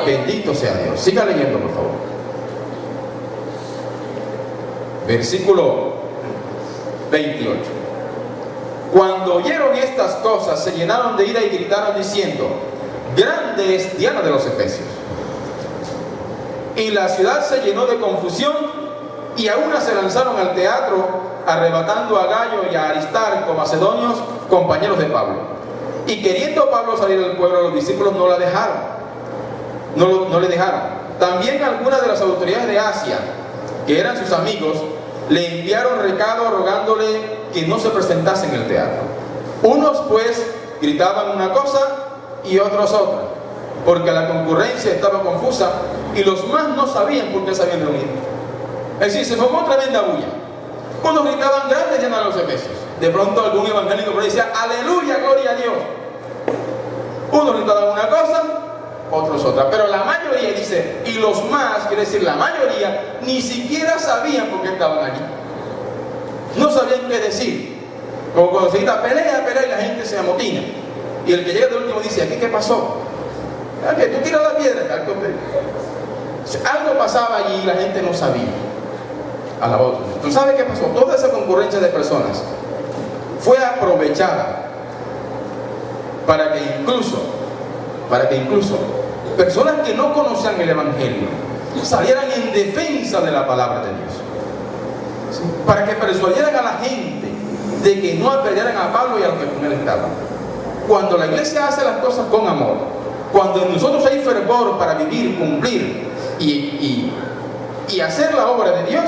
Bendito sea Dios. Siga leyendo, por favor. Versículo 28. Cuando oyeron estas cosas, se llenaron de ira y gritaron diciendo: grande es Diana de los Efesios. Y la ciudad se llenó de confusión, y a una se lanzaron al teatro, arrebatando a Gayo y a Aristarco, macedonios, compañeros de Pablo. Y queriendo Pablo salir del pueblo, los discípulos no la dejaron. No le dejaron. También algunas de las autoridades de Asia, que eran sus amigos, le enviaron recado rogándole que no se presentase en el teatro. Unos pues gritaban una cosa y otros otra, porque la concurrencia estaba confusa y los más no sabían por qué se habían reunido. Es decir, se formó tremenda bulla. Unos gritaban: grandes Diana de los Efesios. De pronto algún evangélico por ahí decía: aleluya, gloria a Dios. Unos gritaban una cosa, otros otra, pero la mayoría, dice, y los más, quiere decir la mayoría, ni siquiera sabían por qué estaban allí. No sabían qué decir. Como cuando se grita pelea, pelea, y la gente se amotina, y el que llega de último dice: ¿aquí qué pasó? ¿Qué? Tú tiras la piedra. Algo pasaba allí y la gente no sabía. A la otra. ¿Tú sabes qué pasó? Toda esa concurrencia de personas fue aprovechada para que incluso personas que no conocían el Evangelio salieran en defensa de la palabra de Dios. ¿Sí? Para que persuadieran a la gente de que no apedrearan a Pablo y a los que con él estaban. Cuando la iglesia hace las cosas con amor, cuando en nosotros hay fervor para vivir, cumplir y hacer la obra de Dios,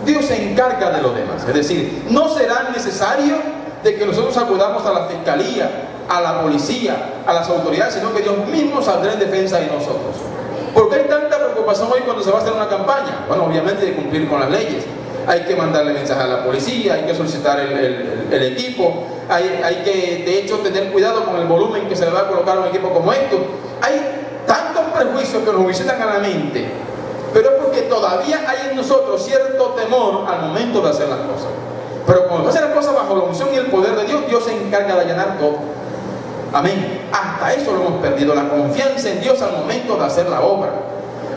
Dios se encarga de lo demás. Es decir, no será necesario de que nosotros acudamos a la fiscalía, a la policía, a las autoridades, sino que Dios mismo saldrá en defensa de nosotros. ¿Por qué hay tanta preocupación hoy cuando se va a hacer una campaña? Bueno, obviamente de cumplir con las leyes. Hay que mandarle mensaje a la policía, hay que solicitar el equipo, hay que, de hecho, tener cuidado con el volumen que se le va a colocar a un equipo como esto. Hay tantos prejuicios que nos visitan a la mente, pero es porque todavía hay en nosotros cierto temor al momento de hacer las cosas. Pero cuando hacer las cosas bajo la unción y el poder de Dios, Dios se encarga de allanar todo. Amén. Hasta eso lo hemos perdido, la confianza en Dios al momento de hacer la obra.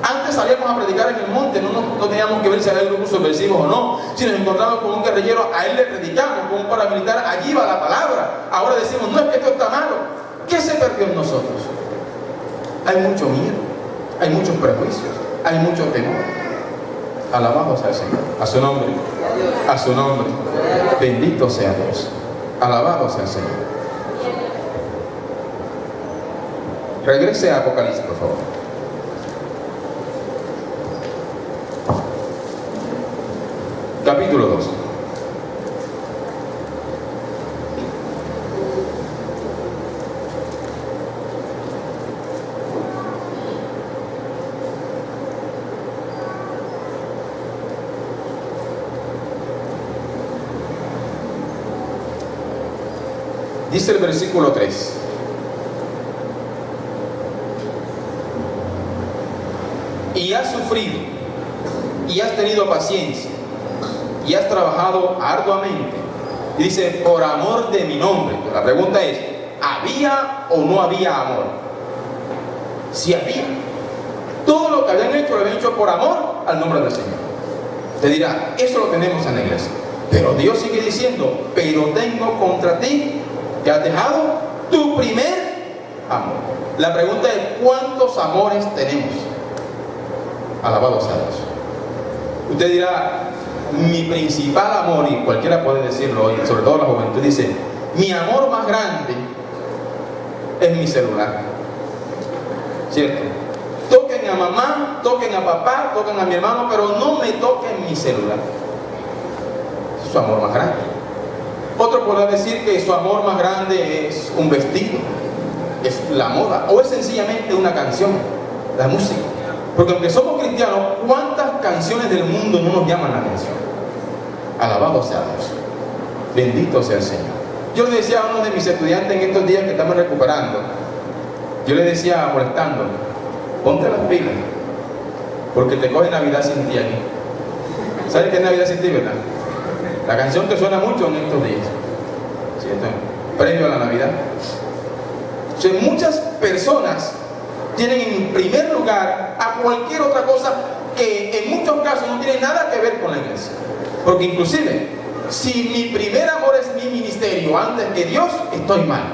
Antes salíamos a predicar en el monte, no teníamos que ver si había grupos subversivos o no. Si nos encontramos con un guerrillero, a él le predicamos, con un paramilitar, allí va la palabra. Ahora decimos, no, es que esto está malo. ¿Qué se perdió en nosotros? Hay mucho miedo, hay muchos prejuicios, hay mucho temor. Alabado sea el Señor. A su nombre, a su nombre. Bendito sea Dios. Alabado sea el Señor. Regrese a Apocalipsis, por favor. Capítulo 2. Dice el versículo 3. Y has sufrido, y has tenido paciencia, y has trabajado arduamente. Y dice, por amor de mi nombre. La pregunta es, ¿había o no había amor? Sí había. Todo lo que habían hecho, lo habían hecho por amor al nombre del Señor. Te dirá, eso lo tenemos en la iglesia. Pero Dios sigue diciendo, pero tengo contra ti que has dejado tu primer amor. La pregunta es, ¿cuántos amores tenemos? Alabado sea Dios. Usted dirá, mi principal amor, y cualquiera puede decirlo hoy, sobre todo la juventud, dice, mi amor más grande es mi celular. ¿Cierto? Toquen a mamá, toquen a papá, toquen a mi hermano, pero no me toquen mi celular. Es su amor más grande. Otro podrá decir que su amor más grande es un vestido, es la moda, o es sencillamente una canción, la música. Porque aunque somos cristianos, ¿cuántas canciones del mundo no nos llaman la atención? Alabado sea Dios. Bendito sea el Señor. Yo le decía a uno de mis estudiantes en estos días que estamos recuperando, yo le decía molestándolo, ponte las pilas, porque te coge Navidad sin ti aquí. ¿Sabes qué es Navidad sin ti, verdad? La canción que suena mucho en estos días, ¿cierto? Previo a la Navidad. O sea, muchas personas tienen en primer lugar a cualquier otra cosa que en muchos casos no tiene nada que ver con la iglesia. Porque inclusive, si mi primer amor es mi ministerio antes que Dios, estoy mal.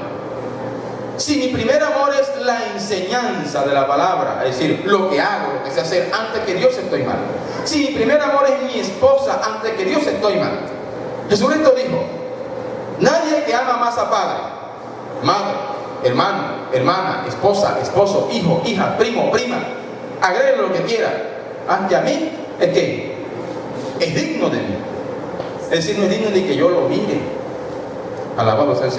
Si mi primer amor es la enseñanza de la palabra, es decir, lo que hago, lo que sé hacer antes que Dios, estoy mal. Si mi primer amor es mi esposa antes que Dios, estoy mal. Jesucristo dijo, nadie que ama más a padre, madre, hermano, hermana, esposa, esposo, hijo, hija, primo, prima, agregue lo que quiera, ante a mí, es que es digno de mí. Es decir, no es digno de que yo lo mire. Alabado sea el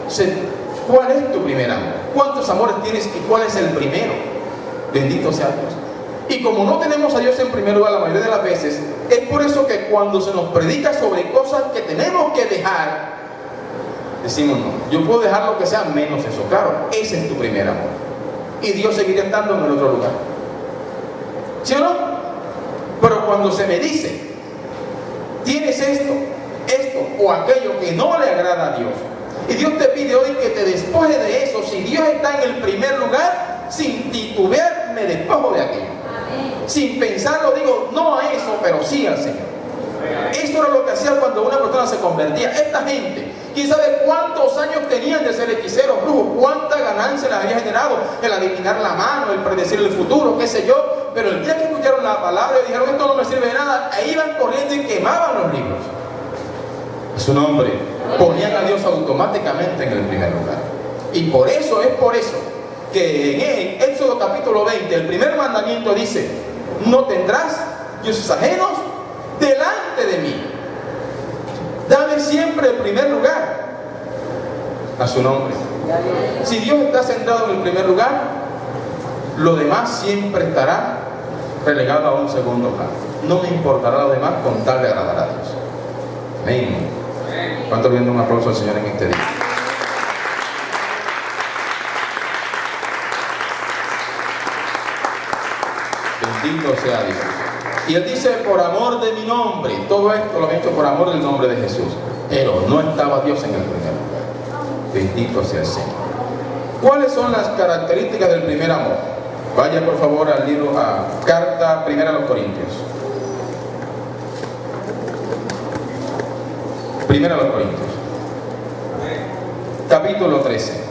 Señor. ¿Cuál es tu primer amor? ¿Cuántos amores tienes y cuál es el primero? Bendito sea Dios. Y como no tenemos a Dios en primer lugar la mayoría de las veces, es por eso que cuando se nos predica sobre cosas que tenemos que dejar, decimos no, yo puedo dejar lo que sea menos eso. Claro, ese es tu primer amor. Y Dios seguirá estando en el otro lugar. ¿Sí o no? Pero cuando se me dice, tienes esto o aquello que no le agrada a Dios, y Dios te pide hoy que te despojes de eso, si Dios está en el primer lugar, sin titubear me despojo de aquello. Sin pensarlo digo no a eso, pero sí al Señor. Eso era lo que hacía cuando una persona se convertía. Esta gente, quién sabe cuántos años tenían de ser hechiceros, brujos, cuánta ganancia les había generado el adivinar la mano, el predecir el futuro, qué sé yo, pero el día que escucharon la palabra y dijeron esto no me sirve de nada, ahí iban corriendo y quemaban los libros. A su nombre, ponían a Dios automáticamente en el primer lugar. Y por eso que en Éxodo capítulo 20, el primer mandamiento dice: no tendrás dioses ajenos delante de mí. Dame siempre el primer lugar. A su nombre. Si Dios está centrado en el primer lugar, lo demás siempre estará relegado a un segundo plano. No me importará lo demás con tal de agradar a Dios. Amén. ¿Cuánto le dan un aplauso al Señor en este día? Bendito sea Dios. Y él dice: por amor de mi nombre. Todo esto lo he hecho por amor del nombre de Jesús. Pero no estaba Dios en el primer lugar. Bendito sea el Señor. ¿Cuáles son las características del primer amor? Vaya por favor al libro, a carta primera a los Corintios. Primera a los Corintios. Capítulo 13.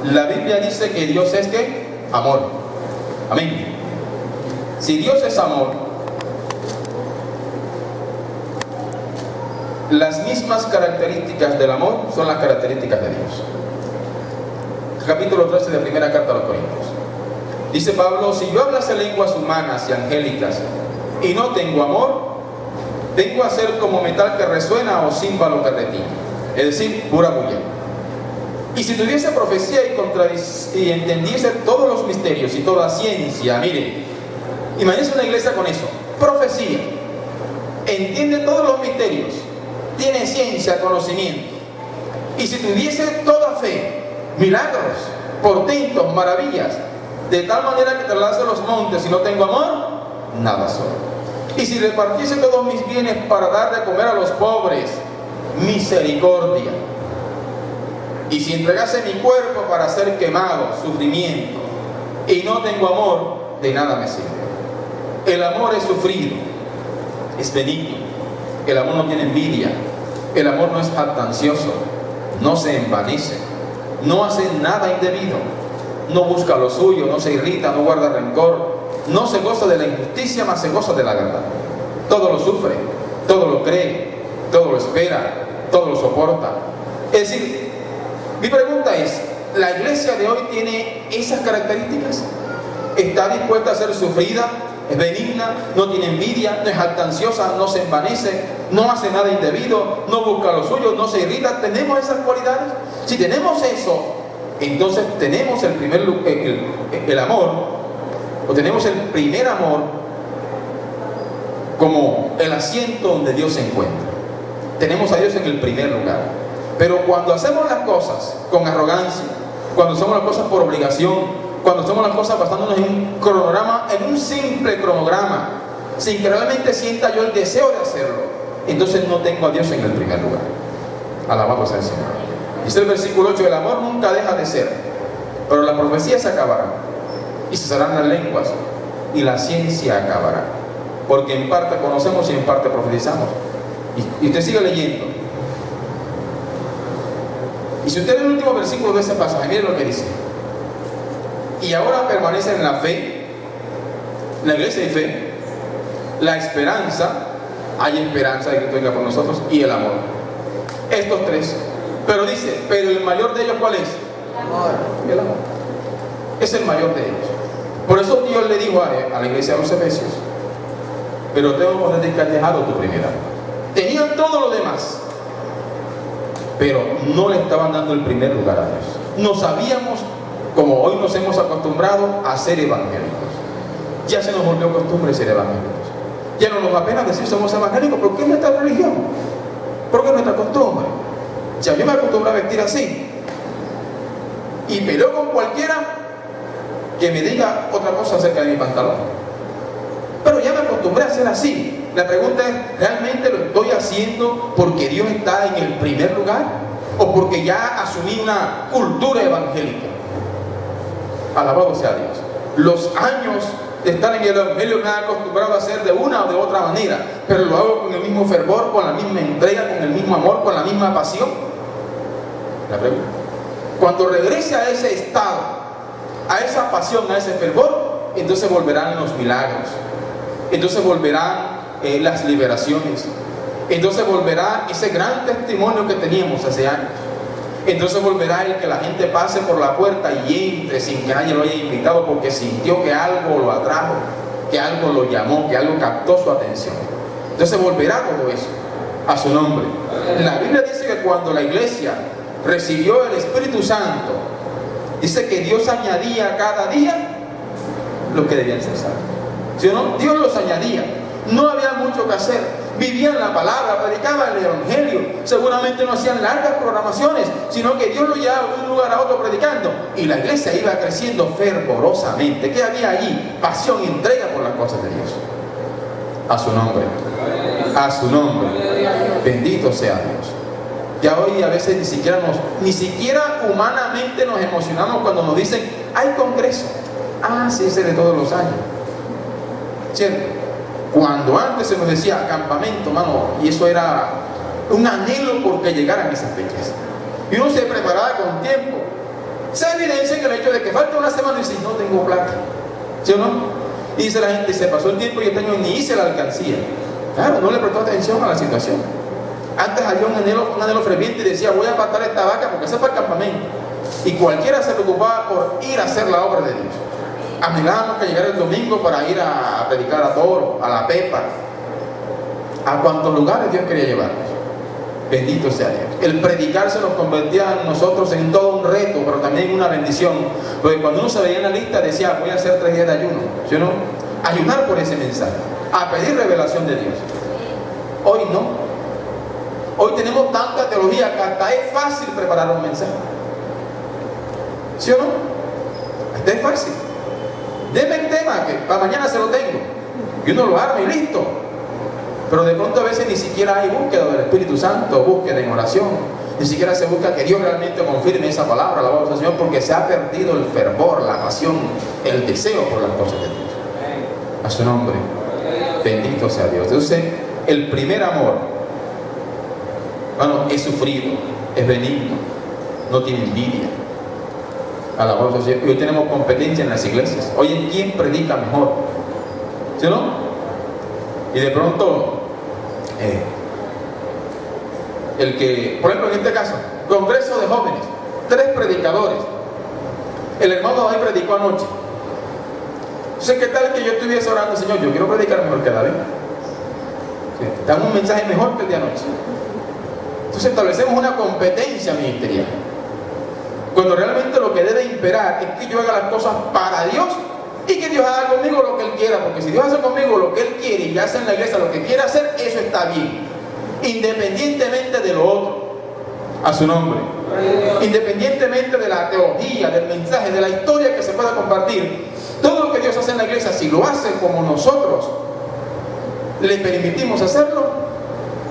La Biblia dice que Dios es ¿qué? Amor. Amén. Si Dios es amor, las mismas características del amor son las características de Dios. Capítulo 13 de primera carta a los Corintios. Dice Pablo: si yo hablase lenguas humanas y angélicas y no tengo amor, vengo a ser como metal que resuena o címbalo que retiñe, es decir, pura bulla. Y si tuviese profecía y entendiese todos los misterios y toda ciencia, mire, imagínese una iglesia con eso: profecía, entiende todos los misterios, tiene ciencia, conocimiento. Y si tuviese toda fe, milagros, portentos, maravillas, de tal manera que traslase los montes, y no tengo amor, nada soy. Y si repartiese todos mis bienes para dar de comer a los pobres, misericordia. Y si entregase mi cuerpo para ser quemado, sufrimiento, y no tengo amor, de nada me sirve. El amor es sufrido, es benigno. El amor no tiene envidia. El amor no es jactancioso, no se envanece, no hace nada indebido, no busca lo suyo, no se irrita, no guarda rencor, no se goza de la injusticia, mas se goza de la verdad. Todo lo sufre, todo lo cree, todo lo espera, todo lo soporta. Es decir, mi pregunta es: ¿la iglesia de hoy tiene esas características? ¿Está dispuesta a ser sufrida? ¿Es benigna? ¿No tiene envidia? ¿No es jactanciosa? ¿No se envanece? ¿No hace nada indebido? ¿No busca lo suyo? ¿No se irrita? ¿Tenemos esas cualidades? Si tenemos eso, entonces tenemos el amor, o tenemos el primer amor como el asiento donde Dios se encuentra. Tenemos a Dios en el primer lugar. Pero cuando hacemos las cosas con arrogancia, cuando hacemos las cosas por obligación, cuando hacemos las cosas basándonos en un cronograma, en un simple cronograma, sin que realmente sienta yo el deseo de hacerlo, entonces no tengo a Dios en el primer lugar. Alabado sea el Señor. Dice el versículo 8: el amor nunca deja de ser, pero la profecía se acabará, y cesarán las lenguas, y la ciencia acabará, porque en parte conocemos y en parte profetizamos. Y usted sigue leyendo. Y si usted lee el último versículo de ese pasaje, mire lo que dice: y ahora permanece en la fe, la iglesia de fe, la esperanza, hay esperanza de que Cristo venga por nosotros, y el amor. Estos tres. Pero dice: pero el mayor de ellos, ¿cuál es? El amor. Es el mayor de ellos. Por eso Dios le dijo a la iglesia de los Efesios: pero tengo que que has dejado tu primera. Tenían todo lo demás, pero no le estaban dando el primer lugar a Dios. No sabíamos, como hoy nos hemos acostumbrado a ser evangélicos. Ya se nos volvió costumbre ser evangélicos. Ya no nos da pena decir somos evangélicos, porque es nuestra religión, porque es nuestra costumbre. Ya yo me acostumbro a vestir así, y peleo con cualquiera que me diga otra cosa acerca de mi pantalón. Pero ya me acostumbré a ser así. La pregunta es: ¿realmente lo estoy haciendo porque Dios está en el primer lugar? ¿O porque ya asumí una cultura evangélica? Alabado sea Dios. Los años de estar en el evangelio me han acostumbrado a hacer de una o de otra manera, pero lo hago con el mismo fervor, con la misma entrega, con el mismo amor, con la misma pasión. La pregunta: Cuando regrese a ese estado, a esa pasión, a ese fervor, entonces volverán los milagros, entonces volverán las liberaciones, entonces volverá ese gran testimonio que teníamos hace años, entonces volverá el que la gente pase por la puerta y entre sin que nadie lo haya invitado porque sintió que algo lo atrajo, que algo lo llamó, que algo captó su atención. Entonces volverá todo eso a su nombre. La Biblia dice que cuando la iglesia recibió el Espíritu Santo, dice que Dios añadía cada día lo que debían ser salvos. ¿Sí o no? Dios los añadía. No había mucho que hacer. Vivían la palabra, predicaban el evangelio. Seguramente no hacían largas programaciones, sino que Dios lo llevaba de un lugar a otro predicando. Y la iglesia iba creciendo fervorosamente. ¿Qué había allí? Pasión y entrega por las cosas de Dios. A su nombre. A su nombre. Bendito sea Dios. Ya hoy a veces ni siquiera humanamente nos emocionamos cuando nos dicen, hay congreso. Ah, sí, ese de todos los años. ¿Cierto? Cuando antes se nos decía campamento, mano, y eso era un anhelo porque llegaran esas fechas. Y uno se preparaba con tiempo. Se evidencia en el hecho de que falta una semana y dice, no tengo plata. ¿Sí o no? Y dice la gente, se pasó el tiempo y este año ni hice la alcancía. Claro, no le prestó atención a la situación. Antes había un anhelo ferviente y decía, voy a apartar esta vaca porque ese es para el campamento. Y cualquiera se preocupaba por ir a hacer la obra de Dios. Anhelábamos que llegara el domingo para ir a predicar a Toro, a La Pepa, a cuantos lugares Dios quería llevarnos. Bendito sea Dios. El predicar se nos convertía en nosotros en todo un reto, pero también en una bendición. Porque cuando uno se veía en la lista decía, voy a hacer 3 días de ayuno. ¿Sí o no? Ayunar por ese mensaje, a pedir revelación de Dios. Hoy no. Hoy tenemos tanta teología que hasta es fácil preparar un mensaje. ¿Sí o no? Hasta es fácil. Deme el tema que para mañana se lo tengo. Y uno lo arma y listo. Pero de pronto a veces ni siquiera hay búsqueda del Espíritu Santo, búsqueda en oración. Ni siquiera se busca que Dios realmente confirme esa palabra, la voz del Señor, porque se ha perdido el fervor, la pasión, el deseo por las cosas de Dios. A su nombre. Bendito sea Dios. Entonces, el primer amor, bueno, es sufrido, es benigno, no tiene envidia. Alabado sea Dios. Hoy tenemos competencia en las iglesias. Oye, ¿quién predica mejor? ¿Sí o no? Y de pronto, el que, por ejemplo, en este caso, congreso de jóvenes, 3 predicadores. El hermano David predicó anoche. Entonces, ¿qué tal que yo estuviese orando, Señor? Yo quiero predicar mejor que David. ¿Sí? Dame un mensaje mejor que el de anoche. Entonces establecemos una competencia ministerial. Cuando realmente lo que debe imperar es que yo haga las cosas para Dios y que Dios haga conmigo lo que Él quiera, porque si Dios hace conmigo lo que Él quiere y hace en la iglesia lo que quiere hacer, eso está bien, independientemente de lo otro. A su nombre. Independientemente de la teología, del mensaje, de la historia que se pueda compartir, todo lo que Dios hace en la iglesia, si lo hace como nosotros le permitimos hacerlo,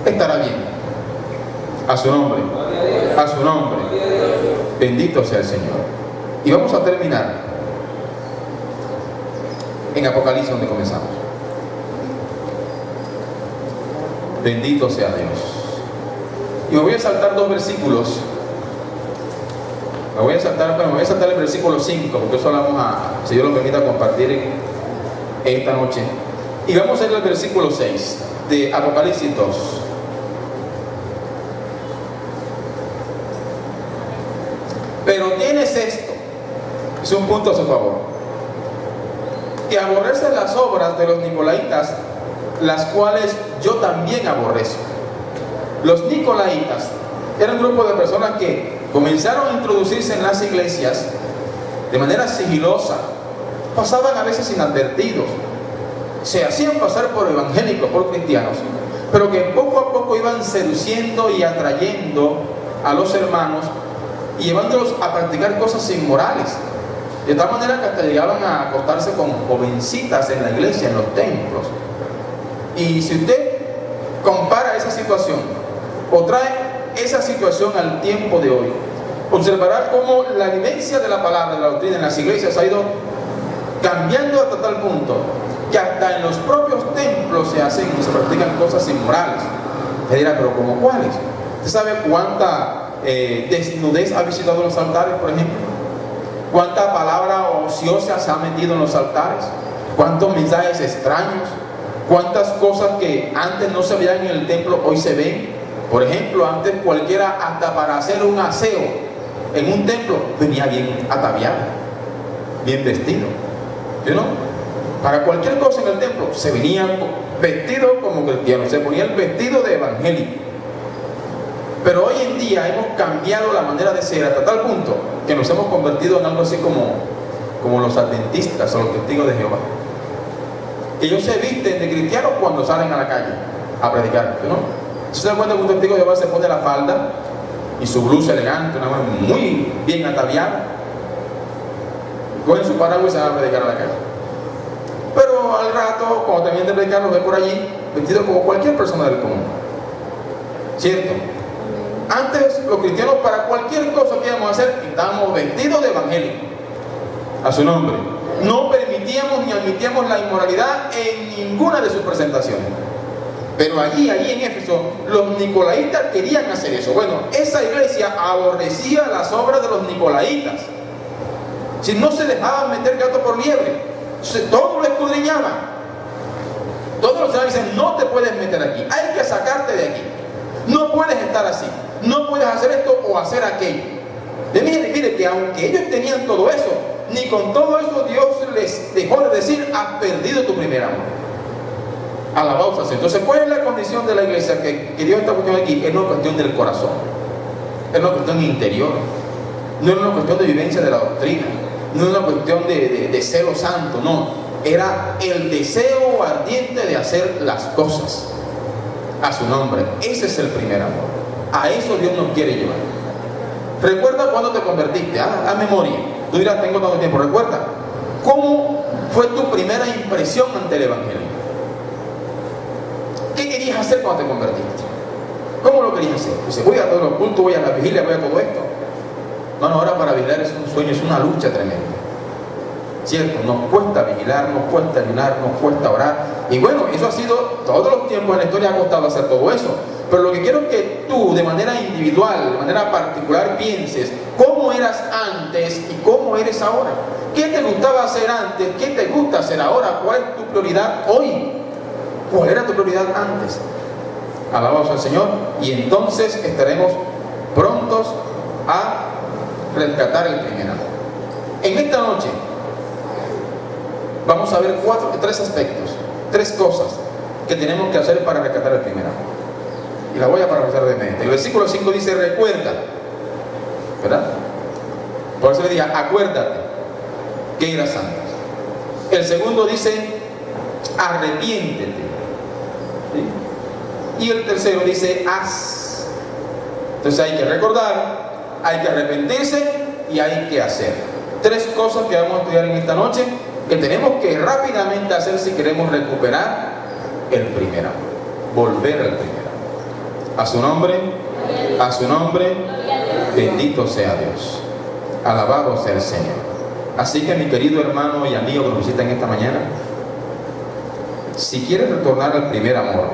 estará bien. A su nombre. A su nombre. Bendito sea el Señor. Y vamos a terminar en Apocalipsis, donde comenzamos. Bendito sea Dios. Y me voy a saltar 2 versículos. Me voy a saltar el versículo 5, porque eso vamos a, si Dios lo permite, compartir esta noche. Y vamos a ir al versículo 6 de Apocalipsis 2. Pero tienes esto, es un punto a su favor, que aborreces las obras de los nicolaitas, las cuales yo también aborrezco. Los nicolaitas eran un grupo de personas que comenzaron a introducirse en las iglesias de manera sigilosa, pasaban a veces inadvertidos, se hacían pasar por evangélicos, por cristianos, pero que poco a poco iban seduciendo y atrayendo a los hermanos y llevándolos a practicar cosas inmorales, de tal manera que hasta llegaban a acostarse con jovencitas en la iglesia, en los templos. Y si usted compara esa situación o trae esa situación al tiempo de hoy, observará cómo la vivencia de la palabra, de la doctrina en las iglesias ha ido cambiando hasta tal punto que hasta en los propios templos se practican cosas inmorales. Usted dirá, pero ¿cómo cuáles? ¿Usted sabe desnudez ha visitado los altares, por ejemplo? ¿Cuánta palabra ociosa se ha metido en los altares? ¿Cuántos mensajes extraños? ¿Cuántas cosas que antes no se veían en el templo hoy se ven? Por ejemplo, antes cualquiera, hasta para hacer un aseo en un templo, venía bien ataviado, bien vestido, ¿sí no? Para cualquier cosa en el templo se venía vestido como cristiano, se ponía el vestido de evangélico. Pero hoy en día hemos cambiado la manera de ser hasta tal punto que nos hemos convertido en algo así como los adventistas o los testigos de Jehová. Ellos se visten de cristianos cuando salen a la calle a predicar, ¿no? ¿Se dan cuenta que un testigo de Jehová se pone la falda y su blusa elegante, una mano muy bien ataviada, cogen su paraguas y se van a predicar a la calle? Pero al rato, cuando terminan de predicar, los ve por allí vestidos como cualquier persona del común, ¿cierto? Antes los cristianos, para cualquier cosa que íbamos a hacer, estábamos vestidos de evangélico, a su nombre. No permitíamos ni admitíamos la inmoralidad en ninguna de sus presentaciones. Pero allí en Éfeso, los nicolaitas querían hacer eso. Bueno, esa iglesia aborrecía las obras de los nicolaitas. Si no se dejaban meter gato por liebre, todo lo escudriñaban. Todos los demás dicen, no te puedes meter aquí, hay que sacarte de aquí. No puedes estar así, no puedes hacer esto o hacer aquello. Mire que aunque ellos tenían todo eso, ni con todo eso Dios les dejó de decir, has perdido tu primer amor. Alabado sea. Entonces, ¿cuál es la condición de la iglesia? Que Dios está cuestión aquí, es una cuestión del corazón, es una cuestión interior, no es una cuestión de vivencia de la doctrina, no es una cuestión de celo santo, no, era el deseo ardiente de hacer las cosas a su nombre. Ese es el primer amor, a eso Dios nos quiere llevar. Recuerda cuando te convertiste, a memoria, tú dirás, tengo tanto tiempo, recuerda, ¿cómo fue tu primera impresión ante el Evangelio? ¿Qué querías hacer cuando te convertiste? ¿Cómo lo querías hacer? Dice, voy a todos los cultos, voy a la vigilia, voy a todo esto. No, ahora para vigilar es un sueño, es una lucha tremenda. ¿Cierto? Nos cuesta vigilar, nos cuesta ayunar, nos cuesta orar. Y bueno, eso ha sido, todos los tiempos en la historia ha costado hacer todo eso. Pero lo que quiero es que tú, de manera individual, de manera particular, pienses cómo eras antes y cómo eres ahora. ¿Qué te gustaba hacer antes? ¿Qué te gusta hacer ahora? ¿Cuál es tu prioridad hoy? ¿Cuál era tu prioridad antes? Alabamos al Señor, y entonces estaremos prontos a rescatar el primer amor. En esta noche vamos a ver tres aspectos, tres cosas que tenemos que hacer para rescatar el primer amor. Y la voy a parafrasear brevemente. El versículo 5 dice, recuerda, ¿verdad? Por eso le dije, acuérdate que eras antes. El segundo dice, arrepiéntete. ¿Sí? Y el tercero dice, haz. Entonces hay que recordar, hay que arrepentirse y hay que hacer. Tres cosas que vamos a estudiar en esta noche, que tenemos que rápidamente hacer si queremos recuperar el primer amor, volver al primer amor. A su nombre, bendito sea Dios, alabado sea el Señor. Así que mi querido hermano y amigo que nos visita en esta mañana, si quieres retornar al primer amor,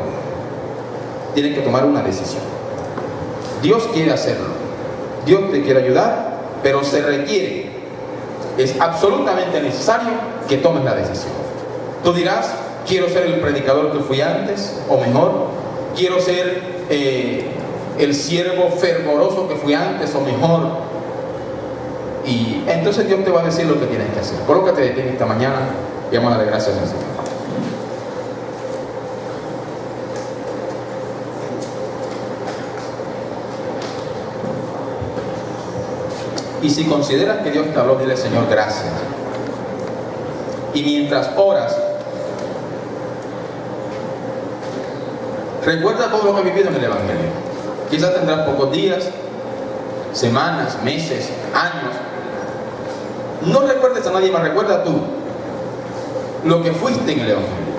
tienes que tomar una decisión. Dios quiere hacerlo, Dios te quiere ayudar, pero se requiere, es absolutamente necesario que tomes la decisión. Tú dirás, quiero ser el predicador que fui antes, o mejor, quiero ser el siervo fervoroso que fui antes, o mejor. Y entonces Dios te va a decir lo que tienes que hacer. Colócate de pie esta mañana y vamos a darle gracias al Señor. Y si consideras que Dios te habló, dile, Señor, gracias. Y mientras oras, recuerda todo lo que has vivido en el Evangelio. Quizás tendrás pocos días, semanas, meses, años. No recuerdes a nadie más, recuerda tú lo que fuiste en el Evangelio.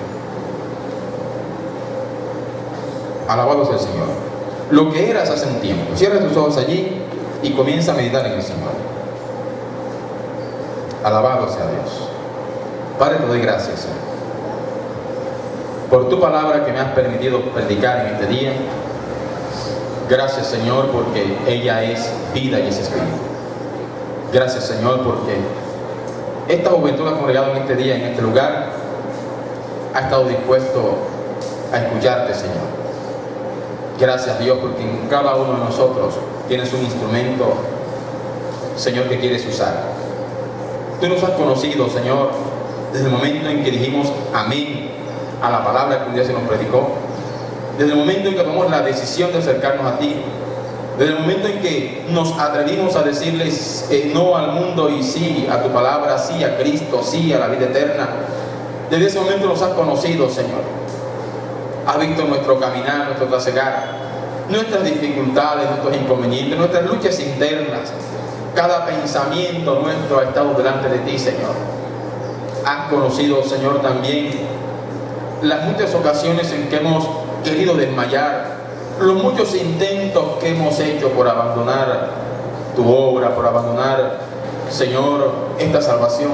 Alabado sea el Señor. Lo que eras hace un tiempo. Cierra tus ojos allí y comienza a meditar en el Señor. Alabado sea Dios. Padre, te doy gracias, Señor, por tu palabra que me has permitido predicar en este día. Gracias, Señor, porque ella es vida y es espíritu. Gracias, Señor, porque esta juventud ha congregado en este día, en este lugar, ha estado dispuesto a escucharte, Señor. Gracias, Dios, porque en cada uno de nosotros tienes un instrumento, Señor, que quieres usar. Tú nos has conocido, Señor, desde el momento en que dijimos amén a la palabra que un día se nos predicó, desde el momento en que tomamos la decisión de acercarnos a ti, desde el momento en que nos atrevimos a decirles no al mundo y sí a tu palabra, sí a Cristo, sí a la vida eterna. Desde ese momento nos has conocido, Señor. Has visto nuestro caminar, nuestro trasegar, nuestras dificultades, nuestros inconvenientes, nuestras luchas internas. Cada pensamiento nuestro ha estado delante de ti, Señor. Has conocido, Señor, también las muchas ocasiones en que hemos querido desmayar, los muchos intentos que hemos hecho por abandonar tu obra, por abandonar, Señor, esta salvación.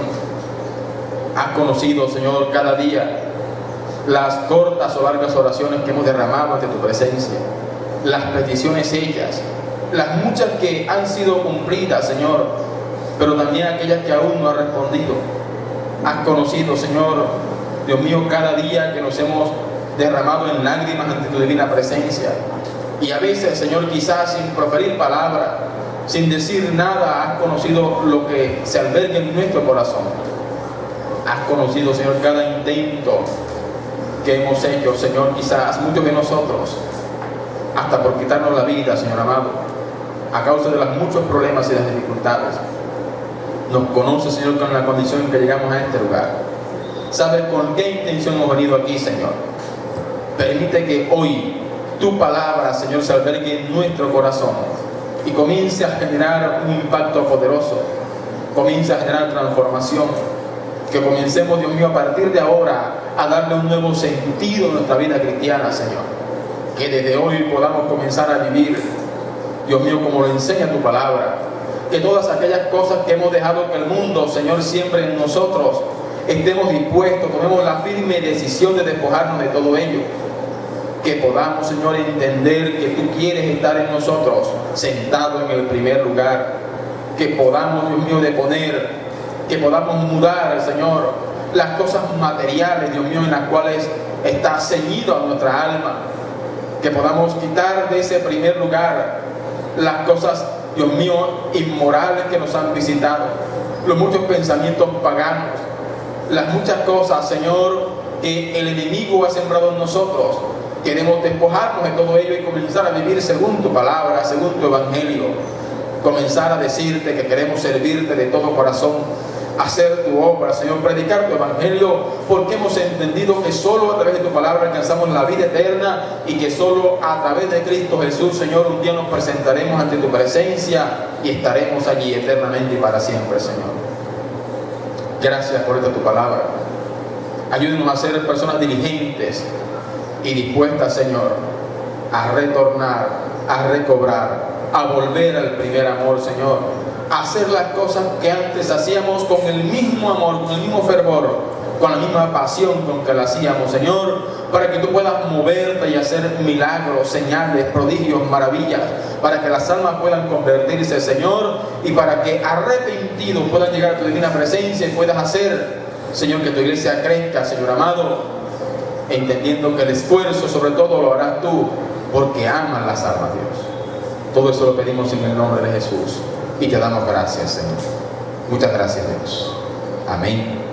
Has conocido, Señor, cada día las cortas o largas oraciones que hemos derramado ante tu presencia, las peticiones hechas, las muchas que han sido cumplidas, Señor, pero también aquellas que aún no has respondido. Has conocido, Señor, Dios mío, cada día que nos hemos derramado en lágrimas ante tu divina presencia. Y a veces, Señor, quizás sin proferir palabra, sin decir nada, has conocido lo que se alberga en nuestro corazón. Has conocido, Señor, cada intento que hemos hecho, Señor, quizás muchos de nosotros, hasta por quitarnos la vida, Señor amado, a causa de los muchos problemas y las dificultades. Nos conoce, Señor, con la condición en que llegamos a este lugar. Sabes con qué intención hemos venido aquí, Señor. Permite que hoy tu palabra, Señor, se albergue en nuestro corazón y comience a generar un impacto poderoso, comience a generar transformación, que comencemos, Dios mío, a partir de ahora a darle un nuevo sentido a nuestra vida cristiana, Señor. Que desde hoy podamos comenzar a vivir, Dios mío, como lo enseña tu palabra. Que todas aquellas cosas que hemos dejado que el mundo, Señor, siempre en nosotros, estemos dispuestos, tomemos la firme decisión de despojarnos de todo ello. Que podamos, Señor, entender que tú quieres estar en nosotros, sentado en el primer lugar. Que podamos, Dios mío, deponer, que podamos mudar, Señor, las cosas materiales, Dios mío, en las cuales está ceñido a nuestra alma. Que podamos quitar de ese primer lugar las cosas, Dios mío, inmorales que nos han visitado, los muchos pensamientos paganos, las muchas cosas, Señor, que el enemigo ha sembrado en nosotros. Queremos despojarnos de todo ello y comenzar a vivir según tu palabra, según tu evangelio. Comenzar a decirte que queremos servirte de todo corazón, hacer tu obra, Señor, predicar tu evangelio, porque hemos entendido que solo a través de tu palabra alcanzamos la vida eterna y que solo a través de Cristo Jesús, Señor, un día nos presentaremos ante tu presencia y estaremos allí eternamente y para siempre, Señor. Gracias por esta tu palabra. Ayúdenos a ser personas diligentes y dispuestas, Señor, a retornar, a recobrar, a volver al primer amor, Señor, a hacer las cosas que antes hacíamos con el mismo amor, con el mismo fervor, con la misma pasión con que lo hacíamos, Señor, para que tú puedas moverte y hacer milagros, señales, prodigios, maravillas, para que las almas puedan convertirse, Señor, y para que arrepentidos puedan llegar a tu divina presencia y puedas hacer, Señor, que tu iglesia crezca, Señor amado, entendiendo que el esfuerzo sobre todo lo harás tú, porque aman las almas, Dios. Todo eso lo pedimos en el nombre de Jesús y te damos gracias, Señor. Muchas gracias, Dios. Amén.